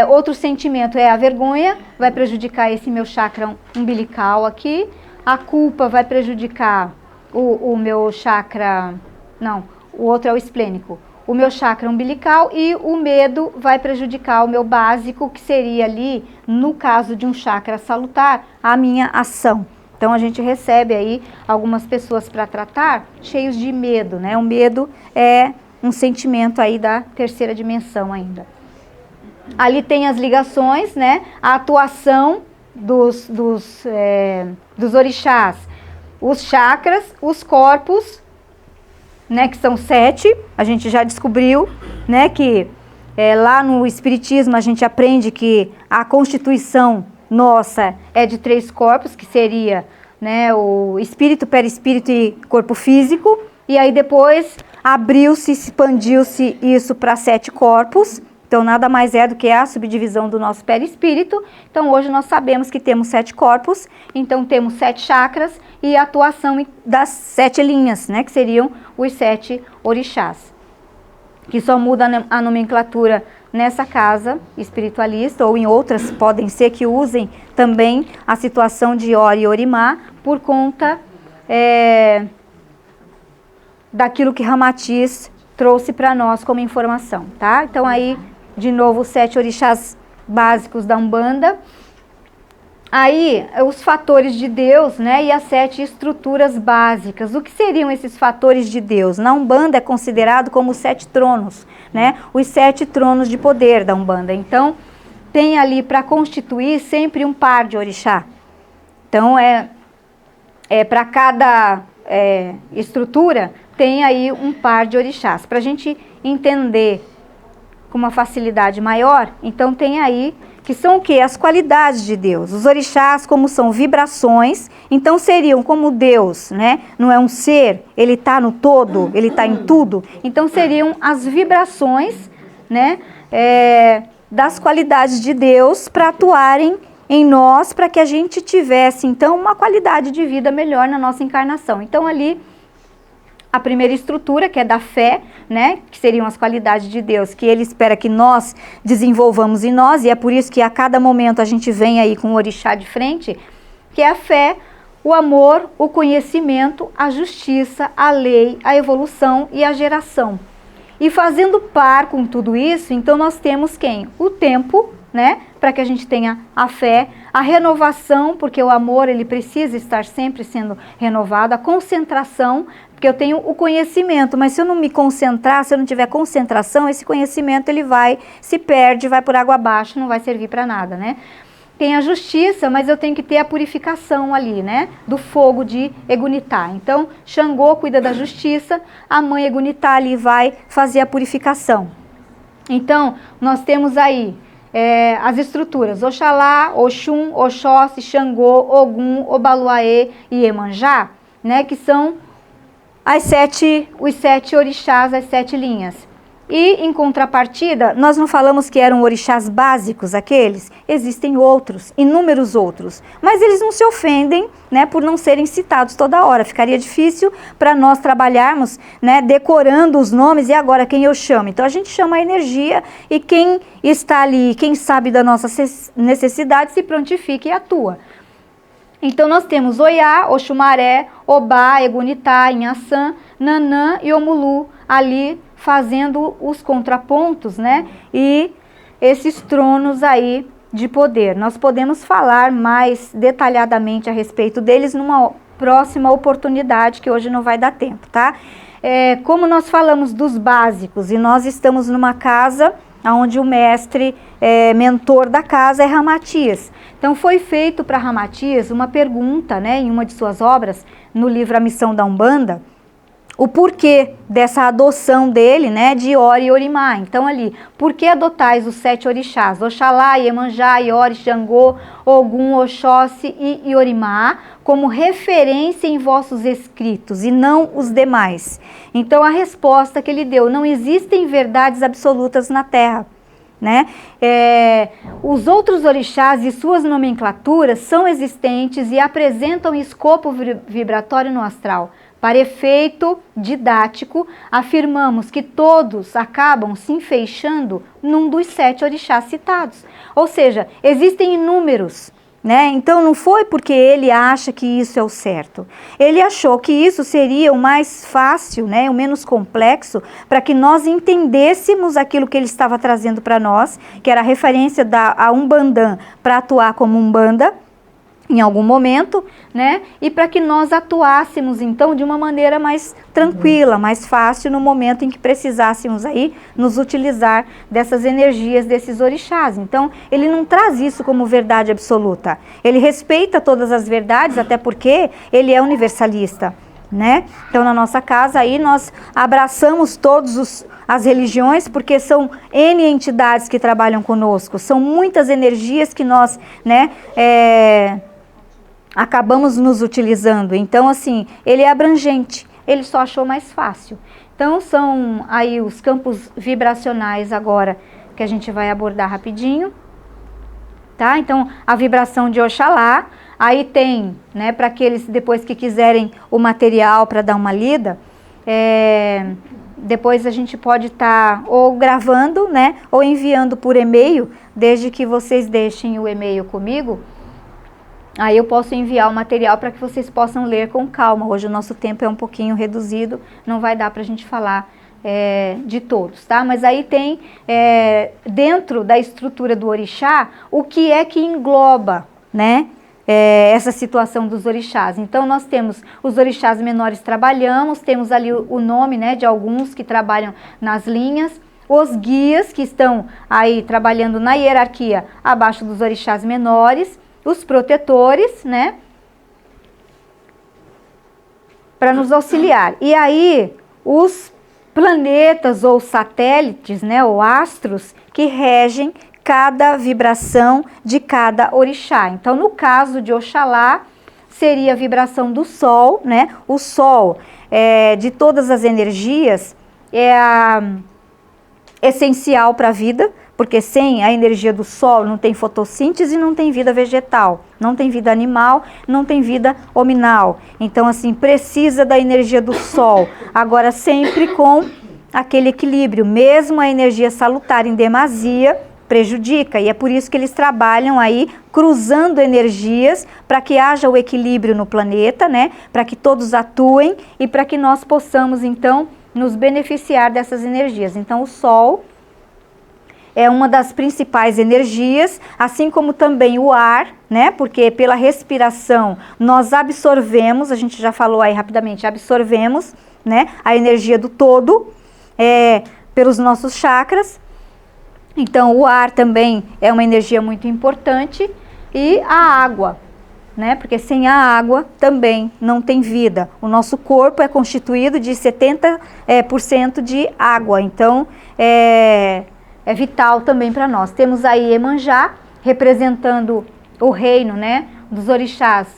Outro sentimento é a vergonha, vai prejudicar esse meu chakra umbilical aqui. A culpa vai prejudicar o meu chakra... Não, o outro é o esplênico. O meu chakra umbilical, e o medo vai prejudicar o meu básico, que seria ali, no caso de um chakra salutar, a minha ação. Então, a gente recebe aí algumas pessoas para tratar cheios de medo, né? O medo é um sentimento aí da terceira dimensão ainda. Ali tem as ligações, né? A atuação dos orixás, os chakras, os corpos, né? Que são 7, a gente já descobriu, né? Que lá no Espiritismo a gente aprende que a constituição nossa é de 3 corpos, que seria, né, o espírito, perispírito e corpo físico, e aí depois abriu-se, expandiu-se isso para 7 corpos. Então nada mais é do que a subdivisão do nosso perispírito. Então hoje nós sabemos que temos 7 corpos, então temos 7 chakras e a atuação das 7 linhas, né, que seriam os 7 orixás, que só muda a nomenclatura nessa casa espiritualista, ou em outras podem ser que usem também a situação de Ori e Orimá, por conta daquilo que Ramatiz trouxe para nós como informação, tá? Então aí, de novo, os 7 orixás básicos da Umbanda. Aí, os fatores de Deus, né, e as 7 estruturas básicas. O que seriam esses fatores de Deus? Na Umbanda é considerado como os 7 tronos, né, os 7 tronos de poder da Umbanda. Então, tem ali para constituir sempre um par de orixá. Então, para cada estrutura, tem aí um par de orixás. Para a gente entender com uma facilidade maior, então tem aí que são o quê? As qualidades de Deus. Os orixás, como são vibrações, então seriam como Deus, né? Não é um ser, ele está no todo, ele está em tudo. Então seriam as vibrações, né, das qualidades de Deus para atuarem em nós, para que a gente tivesse, então, uma qualidade de vida melhor na nossa encarnação. Então ali, a primeira estrutura, que é da fé, né, que seriam as qualidades de Deus, que Ele espera que nós desenvolvamos em nós, e é por isso que a cada momento a gente vem aí com o orixá de frente, que é a fé, o amor, o conhecimento, a justiça, a lei, a evolução e a geração. E fazendo par com tudo isso, então nós temos quem? O tempo, né? Para que a gente tenha a fé, a renovação, porque o amor ele precisa estar sempre sendo renovado, a concentração, porque eu tenho o conhecimento, mas se eu não me concentrar, se eu não tiver concentração, esse conhecimento ele se perde, vai por água abaixo, não vai servir para nada, né? Tem a justiça, mas eu tenho que ter a purificação ali, né? Do fogo de Egunitá. Então, Xangô cuida da justiça, a mãe Egunitá ali vai fazer a purificação. Então, nós temos aí as estruturas, Oxalá, Oxum, Oxóssi, Xangô, Ogum, Obaluaê e Iemanjá, né? Que são os 7 orixás, as 7 linhas. E, em contrapartida, nós não falamos que eram orixás básicos aqueles? Existem outros, inúmeros outros. Mas eles não se ofendem, né, por não serem citados toda hora. Ficaria difícil para nós trabalharmos, né, decorando os nomes e agora quem eu chamo. Então, a gente chama a energia e quem está ali, quem sabe da nossa necessidade, se prontifica e atua. Então, nós temos Oiá, Oxumaré, Obá, Egunitá, Inhaçã, Nanã e Omulu ali fazendo os contrapontos, né? E esses tronos aí de poder. Nós podemos falar mais detalhadamente a respeito deles numa próxima oportunidade, que hoje não vai dar tempo, tá? Como nós falamos dos básicos, e nós estamos numa casa onde o mestre mentor da casa é Ramatias. Então foi feito para Ramatias uma pergunta, né, em uma de suas obras, no livro A Missão da Umbanda, o porquê dessa adoção dele, né, de Ori e Orimá. Então ali, por que adotais os 7 orixás? Oxalá, Iemanjá, Iori, Xangô, Ogum, Oxóssi e Iorimá, como referência em vossos escritos e não os demais. Então a resposta que ele deu, não existem verdades absolutas na Terra, né? Os outros orixás e suas nomenclaturas são existentes e apresentam escopo vibratório no astral. Para efeito didático, afirmamos que todos acabam se enfeixando num dos 7 orixás citados. Ou seja, existem inúmeros, né? Então não foi porque ele acha que isso é o certo. Ele achou que isso seria o mais fácil, né? O menos complexo, para que nós entendêssemos aquilo que ele estava trazendo para nós, que era a referência a Umbandã para atuar como Umbanda, em algum momento, né? E para que nós atuássemos, então, de uma maneira mais tranquila, mais fácil, no momento em que precisássemos aí nos utilizar dessas energias, desses orixás. Então, ele não traz isso como verdade absoluta. Ele respeita todas as verdades, até porque ele é universalista, né? Então, na nossa casa aí nós abraçamos todas as religiões, porque são N entidades que trabalham conosco, são muitas energias que nós, né, acabamos nos utilizando. Então, assim, ele é abrangente, ele só achou mais fácil. Então, são aí os campos vibracionais agora que a gente vai abordar rapidinho, tá? Então, a vibração de Oxalá, aí tem, né, para aqueles depois que quiserem o material para dar uma lida, depois a gente pode estar ou gravando, né, ou enviando por e-mail, desde que vocês deixem o e-mail comigo. Aí eu posso enviar o material para que vocês possam ler com calma. Hoje o nosso tempo é um pouquinho reduzido, não vai dar para a gente falar de todos, tá? Mas aí tem, dentro da estrutura do orixá, o que é que engloba, né, essa situação dos orixás. Então nós temos os orixás menores trabalhamos, temos ali o nome, né, de alguns que trabalham nas linhas, os guias que estão aí trabalhando na hierarquia abaixo dos orixás menores, os protetores, né, para nos auxiliar. E aí, os planetas ou satélites, né, ou astros, que regem cada vibração de cada orixá. Então, no caso de Oxalá, seria a vibração do Sol, né? O Sol, de todas as energias, é essencial para a vida, porque sem a energia do Sol não tem fotossíntese, não tem vida vegetal, não tem vida animal, não tem vida hominal. Então, assim, precisa da energia do Sol. Agora, sempre com aquele equilíbrio. Mesmo a energia salutar em demasia prejudica. E é por isso que eles trabalham aí cruzando energias para que haja o equilíbrio no planeta, né? Para que todos atuem e para que nós possamos, então, nos beneficiar dessas energias. Então, o Sol é uma das principais energias, assim como também o ar, né? Porque pela respiração nós absorvemos, a gente já falou aí rapidamente, absorvemos, né, a energia do todo pelos nossos chakras. Então o ar também é uma energia muito importante, e a água, né? Porque sem a água também não tem vida. O nosso corpo é constituído de 70% de água, então é vital também para nós. Temos aí Iemanjá representando o reino, né, dos orixás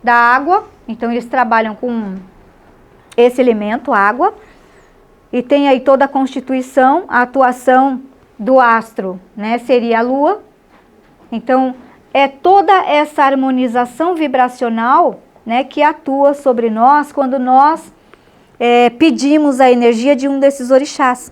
da água, então eles trabalham com esse elemento, água, e tem aí toda a constituição, a atuação do astro, né, seria a lua. Então é toda essa harmonização vibracional, né, que atua sobre nós quando nós pedimos a energia de um desses orixás.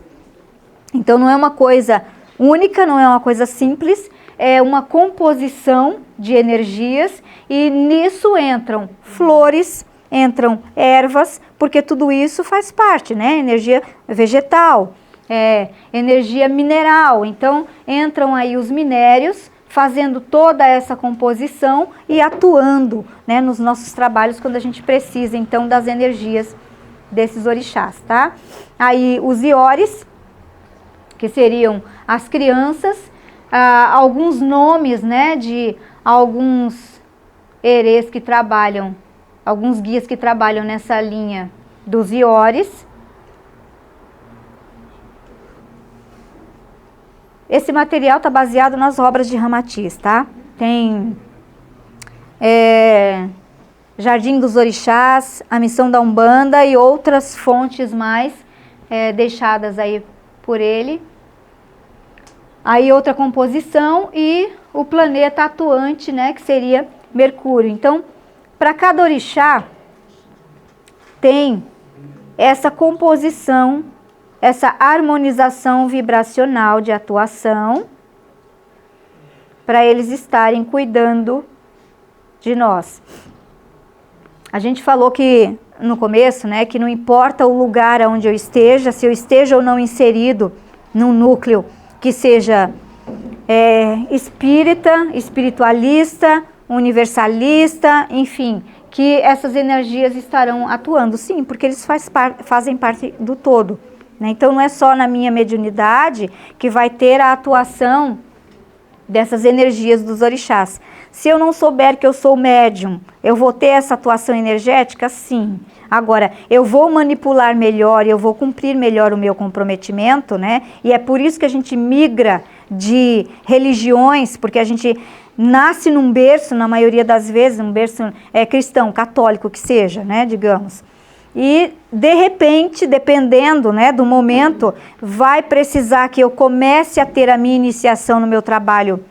Então não é uma coisa única, não é uma coisa simples, é uma composição de energias, e nisso entram flores, entram ervas, porque tudo isso faz parte, né? Energia vegetal, energia mineral, então entram aí os minérios, fazendo toda essa composição e atuando, né, nos nossos trabalhos quando a gente precisa, então, das energias desses orixás, tá? Aí os Iores, que seriam as crianças, alguns nomes, né, de alguns erês que trabalham, alguns guias que trabalham nessa linha dos Iores. Esse material está baseado nas obras de Ramatiz, tá? Tem Jardim dos Orixás, a Missão da Umbanda e outras fontes mais deixadas aí por ele. Aí outra composição e o planeta atuante, né, que seria Mercúrio. Então, para cada orixá tem essa composição, essa harmonização vibracional de atuação, para eles estarem cuidando de nós. A gente falou que no começo, né, que não importa o lugar onde eu esteja, se eu esteja ou não inserido num núcleo que seja espírita, espiritualista, universalista, enfim, que essas energias estarão atuando, sim, porque eles fazem parte do todo. Então não é só na minha mediunidade que vai ter a atuação dessas energias dos orixás. Se eu não souber que eu sou médium, eu vou ter essa atuação energética? Sim. Agora, eu vou manipular melhor, eu vou cumprir melhor o meu comprometimento, né? E é por isso que a gente migra de religiões, porque a gente nasce num berço, na maioria das vezes, um berço cristão, católico que seja, né, digamos. E, de repente, dependendo, né, do momento, vai precisar que eu comece a ter a minha iniciação no meu trabalho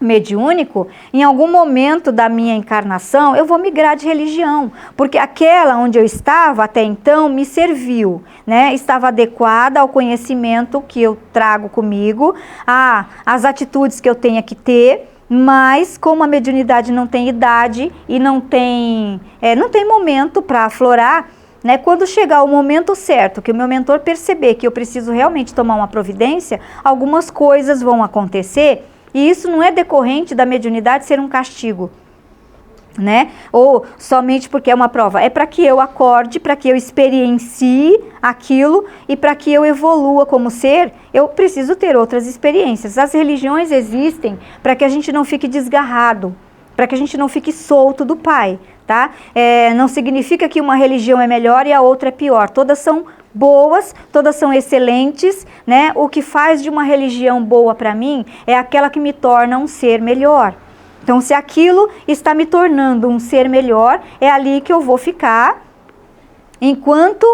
mediúnico. Em algum momento da minha encarnação, eu vou migrar de religião, porque aquela onde eu estava até então me serviu, né, estava adequada ao conhecimento que eu trago comigo, às atitudes que eu tenho que ter. Mas como a mediunidade não tem idade e não tem momento para aflorar, né, quando chegar o momento certo, que o meu mentor perceber que eu preciso realmente tomar uma providência, algumas coisas vão acontecer, e isso não é decorrente da mediunidade ser um castigo, né? Ou somente porque é uma prova. É para que eu acorde, para que eu experiencie aquilo e para que eu evolua como ser, eu preciso ter outras experiências. As religiões existem para que a gente não fique desgarrado, para que a gente não fique solto do Pai, tá? Não significa que uma religião é melhor e a outra é pior. Todas são boas, todas são excelentes, né? O que faz de uma religião boa para mim é aquela que me torna um ser melhor. Então, se aquilo está me tornando um ser melhor, é ali que eu vou ficar enquanto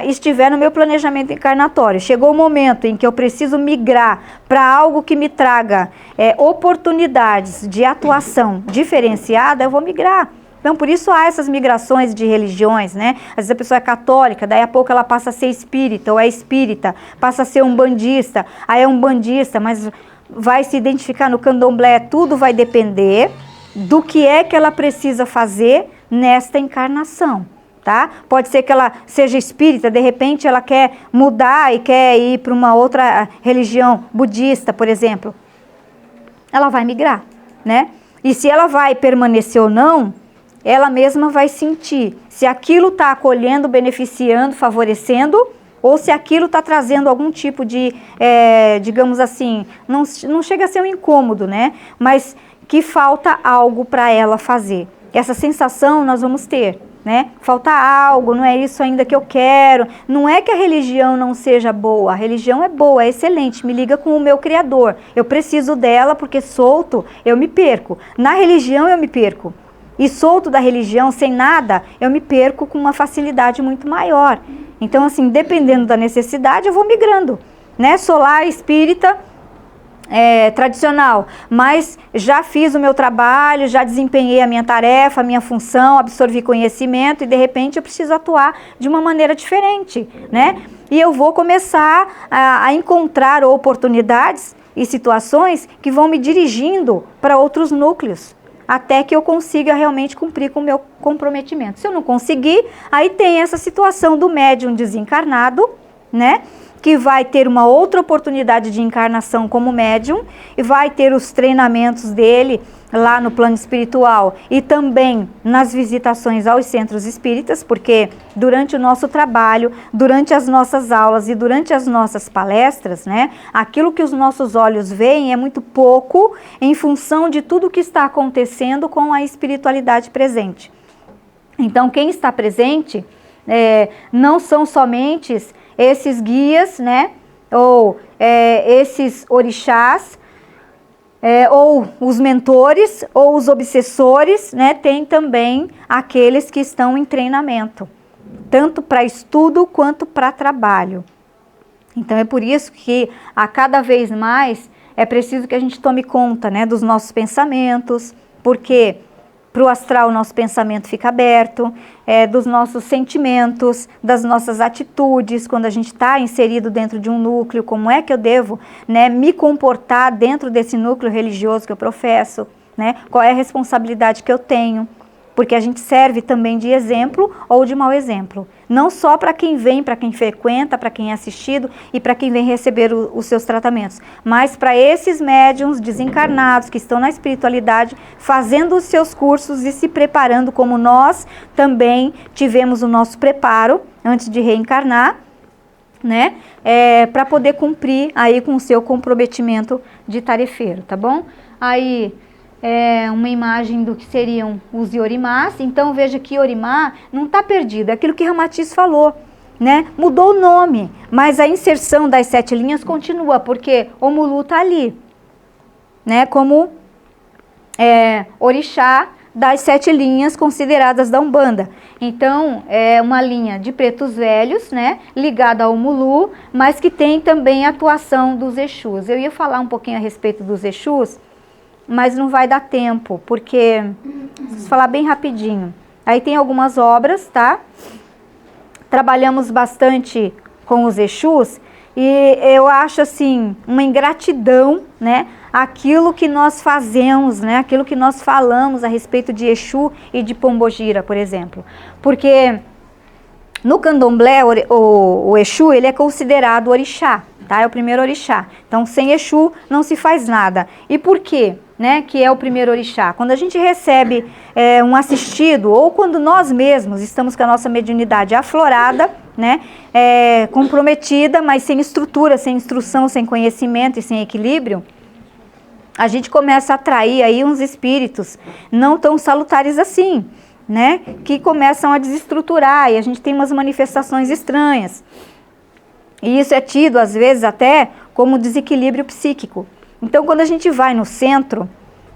estiver no meu planejamento encarnatório. Chegou o momento em que eu preciso migrar para algo que me traga oportunidades de atuação diferenciada, eu vou migrar. Então, por isso há essas migrações de religiões, né? Às vezes a pessoa é católica, daí a pouco ela passa a ser espírita, ou é espírita, passa a ser umbandista, aí é umbandista, mas vai se identificar no candomblé. Tudo vai depender do que é que ela precisa fazer nesta encarnação, tá? Pode ser que ela seja espírita, de repente ela quer mudar e quer ir para uma outra religião budista, por exemplo. Ela vai migrar, né? E se ela vai permanecer ou não, ela mesma vai sentir se aquilo está acolhendo, beneficiando, favorecendo, ou se aquilo está trazendo algum tipo de, digamos assim, não chega a ser um incômodo, né? Mas que falta algo para ela fazer. Essa sensação nós vamos ter, né? Falta algo, não é isso ainda que eu quero. Não é que a religião não seja boa, a religião é boa, é excelente, me liga com o meu Criador. Eu preciso dela porque solto eu me perco. Na religião eu me perco. E solto da religião, sem nada, eu me perco com uma facilidade muito maior. Então, assim, dependendo da necessidade, eu vou migrando, né? Sou lá espírita, tradicional, mas já fiz o meu trabalho, já desempenhei a minha tarefa, a minha função, absorvi conhecimento e de repente eu preciso atuar de uma maneira diferente, né? E eu vou começar a encontrar oportunidades e situações que vão me dirigindo para outros núcleos, até que eu consiga realmente cumprir com o meu comprometimento. Se eu não conseguir, aí tem essa situação do médium desencarnado, né? Que vai ter uma outra oportunidade de encarnação como médium e vai ter os treinamentos dele lá no plano espiritual e também nas visitações aos centros espíritas, porque durante o nosso trabalho, durante as nossas aulas e durante as nossas palestras, né, aquilo que os nossos olhos veem é muito pouco em função de tudo que está acontecendo com a espiritualidade presente. Então, quem está presente não são somente esses guias, né, ou esses orixás, ou os mentores, ou os obsessores, né, tem também aqueles que estão em treinamento, tanto para estudo quanto para trabalho. Então é por isso que a cada vez mais é preciso que a gente tome conta, né, dos nossos pensamentos, porque para o astral, o nosso pensamento fica aberto, dos nossos sentimentos, das nossas atitudes, quando a gente está inserido dentro de um núcleo, como é que eu devo, né, me comportar dentro desse núcleo religioso que eu professo, né, qual é a responsabilidade que eu tenho, porque a gente serve também de exemplo ou de mau exemplo, não só para quem vem, para quem frequenta, para quem é assistido e para quem vem receber os seus tratamentos, mas para esses médiuns desencarnados que estão na espiritualidade, fazendo os seus cursos e se preparando como nós também tivemos o nosso preparo antes de reencarnar, né, para poder cumprir aí com o seu comprometimento de tarefeiro, tá bom? Aí uma imagem do que seriam os Iorimás. Então veja que Iorimá não está perdido, é aquilo que Ramatiz falou, né? Mudou o nome, mas a inserção das 7 linhas continua, porque o Mulu está ali, né? Como orixá das 7 linhas consideradas da Umbanda. Então é uma linha de pretos velhos, né? Ligada ao Mulu, mas que tem também a atuação dos Exus. Eu ia falar um pouquinho a respeito dos Exus, mas não vai dar tempo, porque vou falar bem rapidinho. Aí tem algumas obras, tá? Trabalhamos bastante com os Exus e eu acho assim uma ingratidão, né? Aquilo que nós fazemos, né? Aquilo que nós falamos a respeito de Exu e de Pombogira, por exemplo. Porque no Candomblé o Exu ele é considerado orixá, tá? É o primeiro orixá. Então sem Exu não se faz nada. E por quê? Né, que é o primeiro orixá. Quando a gente recebe um assistido, ou quando nós mesmos estamos com a nossa mediunidade aflorada, né, comprometida, mas sem estrutura, sem instrução, sem conhecimento e sem equilíbrio, a gente começa a atrair aí uns espíritos não tão salutares assim, né, que começam a desestruturar e a gente tem umas manifestações estranhas. E isso é tido, às vezes, até como desequilíbrio psíquico. Então, quando a gente vai no centro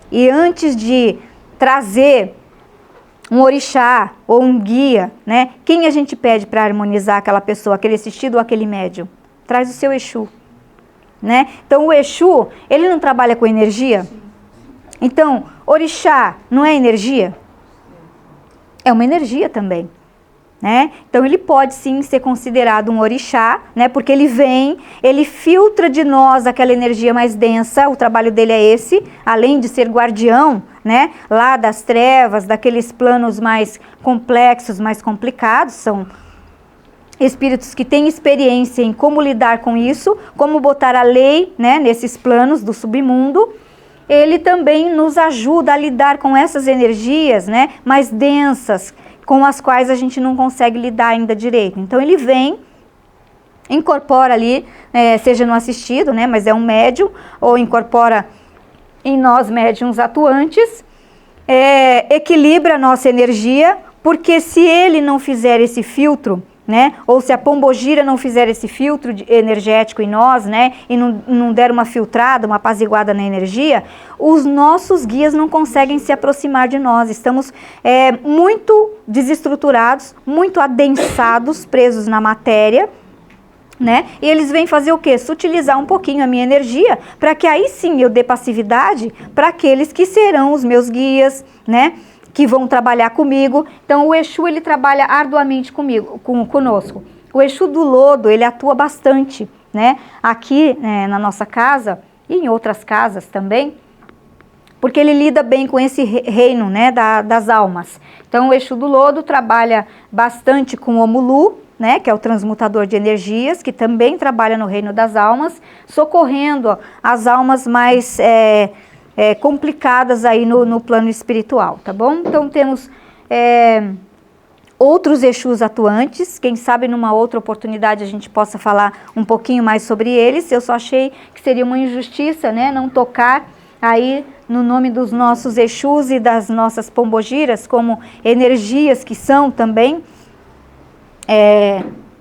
e antes de trazer um orixá ou um guia, né, quem a gente pede para harmonizar aquela pessoa, aquele assistido ou aquele médium? Traz o seu Exu, né? Então, o Exu, ele não trabalha com energia? Então, orixá não é energia? É uma energia também. né? Então ele pode sim ser considerado um orixá, né? Porque ele vem, ele filtra de nós aquela energia mais densa, o trabalho dele é esse, além de ser guardião, né? Lá das trevas, daqueles planos mais complexos, mais complicados, são espíritos que têm experiência em como lidar com isso, como botar a lei, né, nesses planos do submundo. Ele também nos ajuda a lidar com essas energias, né, mais densas, com as quais a gente não consegue lidar ainda direito. Então ele vem, incorpora ali, seja no assistido, né, mas é um médium, ou incorpora em nós médiums atuantes, equilibra a nossa energia, porque se ele não fizer esse filtro, né, ou se a pombogira não fizer esse filtro energético em nós, né, e não der uma filtrada, uma apaziguada na energia, os nossos guias não conseguem se aproximar de nós. Estamos muito desestruturados, muito adensados, presos na matéria, né? E eles vêm fazer o quê? Sutilizar um pouquinho a minha energia, para que aí sim eu dê passividade para aqueles que serão os meus guias, né? Que vão trabalhar comigo. Então o Exu, ele trabalha arduamente conosco. O Exu do Lodo, ele atua bastante, né? Aqui na nossa casa e em outras casas também, porque ele lida bem com esse reino, né, das almas. Então o Exu do Lodo trabalha bastante com o Omulu, né, que é o transmutador de energias, que também trabalha no reino das almas, socorrendo as almas mais complicadas aí no plano espiritual, tá bom? Então temos outros Exus atuantes, quem sabe numa outra oportunidade a gente possa falar um pouquinho mais sobre eles. Eu só achei que seria uma injustiça, né, não tocar aí no nome dos nossos Exus e das nossas pombogiras, como energias que são também,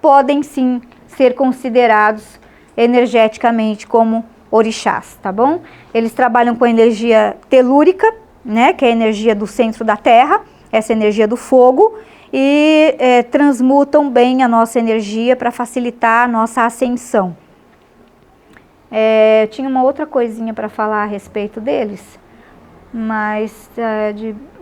podem sim ser considerados energeticamente como orixás, tá bom? Eles trabalham com a energia telúrica, né, que é a energia do centro da Terra, essa energia do fogo, e transmutam bem a nossa energia para facilitar a nossa ascensão. Tinha uma outra coisinha para falar a respeito deles, mas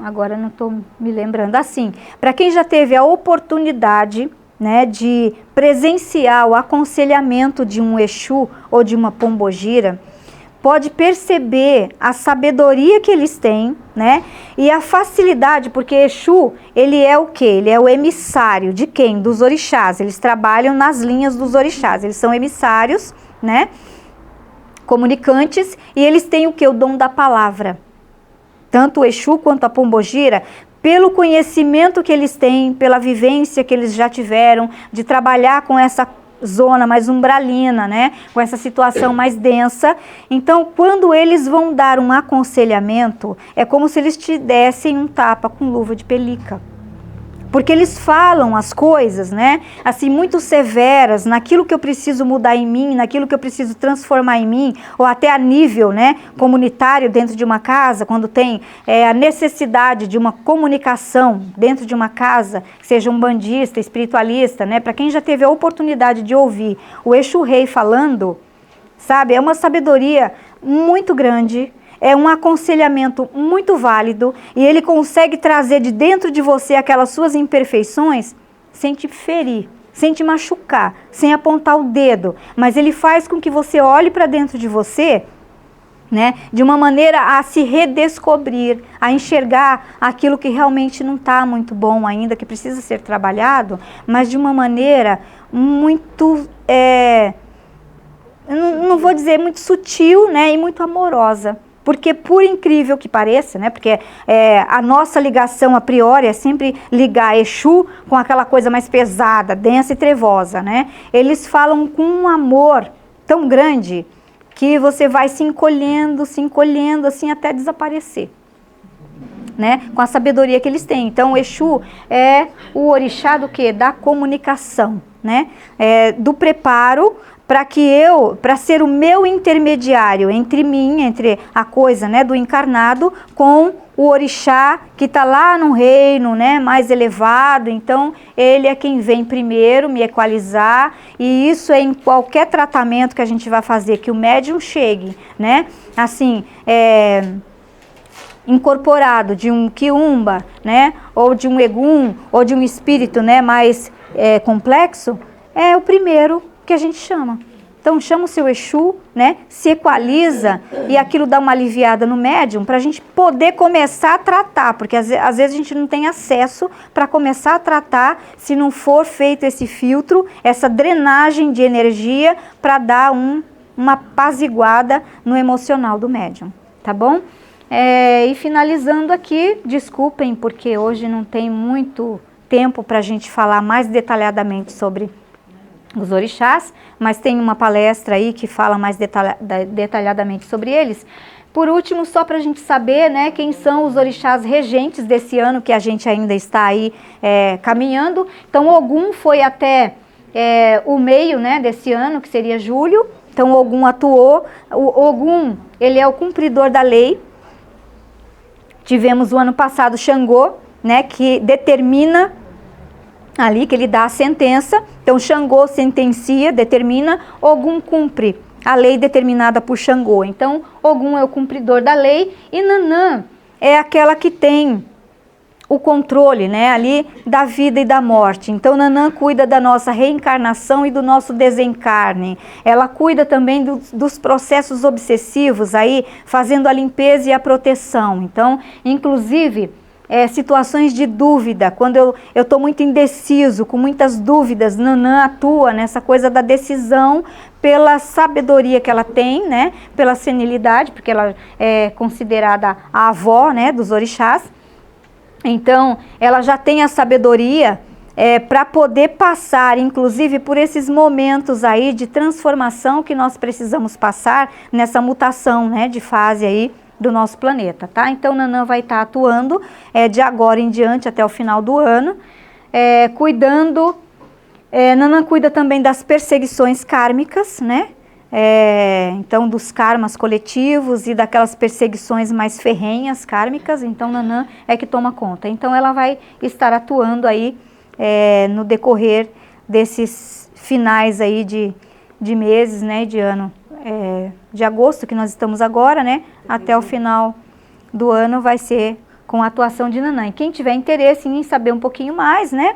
agora não estou me lembrando. Assim, para quem já teve a oportunidade, né, de presenciar o aconselhamento de um Exu ou de uma pombogira, pode perceber a sabedoria que eles têm, né, e a facilidade, porque Exu, ele é o quê? Ele é o emissário de quem? Dos orixás. Eles trabalham nas linhas dos orixás, eles são emissários, né, comunicantes, e eles têm o quê? O dom da palavra. Tanto o Exu quanto a pombogira, pelo conhecimento que eles têm, pela vivência que eles já tiveram, de trabalhar com essa zona mais umbralina, né? Com essa situação mais densa. Então, quando eles vão dar um aconselhamento, é como se eles te dessem um tapa com luva de pelica. Porque eles falam as coisas, né, assim, muito severas, naquilo que eu preciso mudar em mim, naquilo que eu preciso transformar em mim, ou até a nível, né, comunitário dentro de uma casa, quando tem a necessidade de uma comunicação dentro de uma casa, seja um bandista, espiritualista, né, para quem já teve a oportunidade de ouvir o Exu Rei falando, sabe, é uma sabedoria muito grande, é um aconselhamento muito válido, e ele consegue trazer de dentro de você aquelas suas imperfeições sem te ferir, sem te machucar, sem apontar o dedo, mas ele faz com que você olhe para dentro de você, né, de uma maneira a se redescobrir, a enxergar aquilo que realmente não está muito bom ainda, que precisa ser trabalhado, mas de uma maneira muito, não vou dizer muito sutil, né, e muito amorosa. Porque, por incrível que pareça, né, porque a nossa ligação a priori é sempre ligar Exu com aquela coisa mais pesada, densa e trevosa, né? Eles falam com um amor tão grande que você vai se encolhendo assim até desaparecer, né? Com a sabedoria que eles têm. Então, o Exu é o orixá do quê? Da comunicação, né? Do preparo, para ser o meu intermediário entre mim, entre a coisa, né, do encarnado, com o orixá que está lá no reino, né, mais elevado. Então ele é quem vem primeiro me equalizar, e isso é em qualquer tratamento que a gente vai fazer, que o médium chegue, né, assim, incorporado de um quiumba, né, ou de um egum, ou de um espírito, né, mais complexo, é o primeiro que a gente chama. Então chama o seu Exu, né, se equaliza e aquilo dá uma aliviada no médium para a gente poder começar a tratar, porque às vezes a gente não tem acesso para começar a tratar se não for feito esse filtro, essa drenagem de energia para dar uma apaziguada no emocional do médium, tá bom? E finalizando aqui, desculpem porque hoje não tem muito tempo para a gente falar mais detalhadamente sobre os orixás, mas tem uma palestra aí que fala mais detalhadamente sobre eles. Por último, só para a gente saber, né, quem são os orixás regentes desse ano que a gente ainda está aí caminhando. Então, Ogum foi até o meio, né, desse ano, que seria julho. Então, Ogum atuou. O Ogum, ele é o cumpridor da lei. Tivemos o ano passado Xangô, né, que determina ali, que ele dá a sentença. Então Xangô sentencia, determina, Ogum cumpre a lei determinada por Xangô. Então Ogum é o cumpridor da lei e Nanã é aquela que tem o controle, né, ali da vida e da morte. Então Nanã cuida da nossa reencarnação e do nosso desencarne. Ela cuida também dos processos obsessivos aí, fazendo a limpeza e a proteção. Então, inclusive, situações de dúvida, quando eu estou muito indeciso, com muitas dúvidas, Nanã atua nessa coisa da decisão pela sabedoria que ela tem, né, pela senilidade, porque ela é considerada a avó, né, dos orixás. Então, ela já tem a sabedoria para poder passar, inclusive, por esses momentos aí de transformação que nós precisamos passar nessa mutação, né, de fase aí do nosso planeta, tá? Então, Nanã vai estar atuando de agora em diante até o final do ano, cuidando. Nanã cuida também das perseguições kármicas, né? Então, dos karmas coletivos e daquelas perseguições mais ferrenhas kármicas. Então, Nanã é que toma conta. Então, ela vai estar atuando aí no decorrer desses finais aí de meses, né? De ano. De agosto, que nós estamos agora, né, até o final do ano vai ser com a atuação de Nanã. E quem tiver interesse em saber um pouquinho mais, né,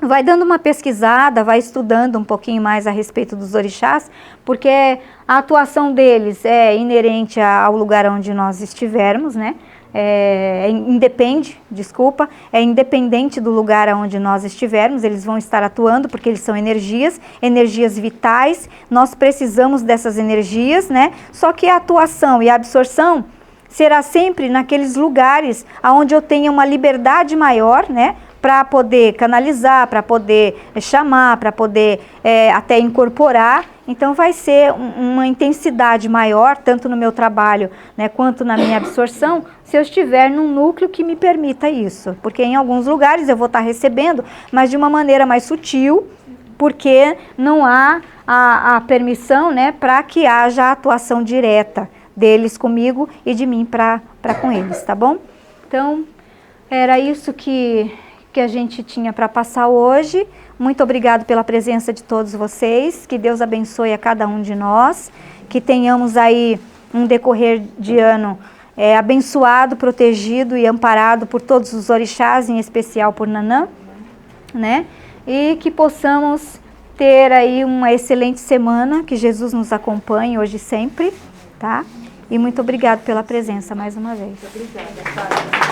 vai dando uma pesquisada, vai estudando um pouquinho mais a respeito dos orixás, porque a atuação deles é inerente ao lugar onde nós estivermos, né, independente do lugar onde nós estivermos, eles vão estar atuando, porque eles são energias vitais, nós precisamos dessas energias, né? Só que a atuação e a absorção será sempre naqueles lugares onde eu tenha uma liberdade maior, né? Para poder canalizar, para poder chamar, para poder até incorporar. Então vai ser uma intensidade maior, tanto no meu trabalho, né, quanto na minha absorção, se eu estiver num núcleo que me permita isso. Porque em alguns lugares eu vou estar recebendo, mas de uma maneira mais sutil, porque não há a permissão, né, para que haja a atuação direta deles comigo e de mim para com eles, tá bom? Então, era isso que a gente tinha para passar hoje. Muito obrigado pela presença de todos vocês, que Deus abençoe a cada um de nós, que tenhamos aí um decorrer de ano abençoado, protegido e amparado por todos os orixás, em especial por Nanã, né? E que possamos ter aí uma excelente semana, que Jesus nos acompanhe hoje e sempre, tá? E muito obrigado pela presença mais uma vez. Muito obrigada, Fábio.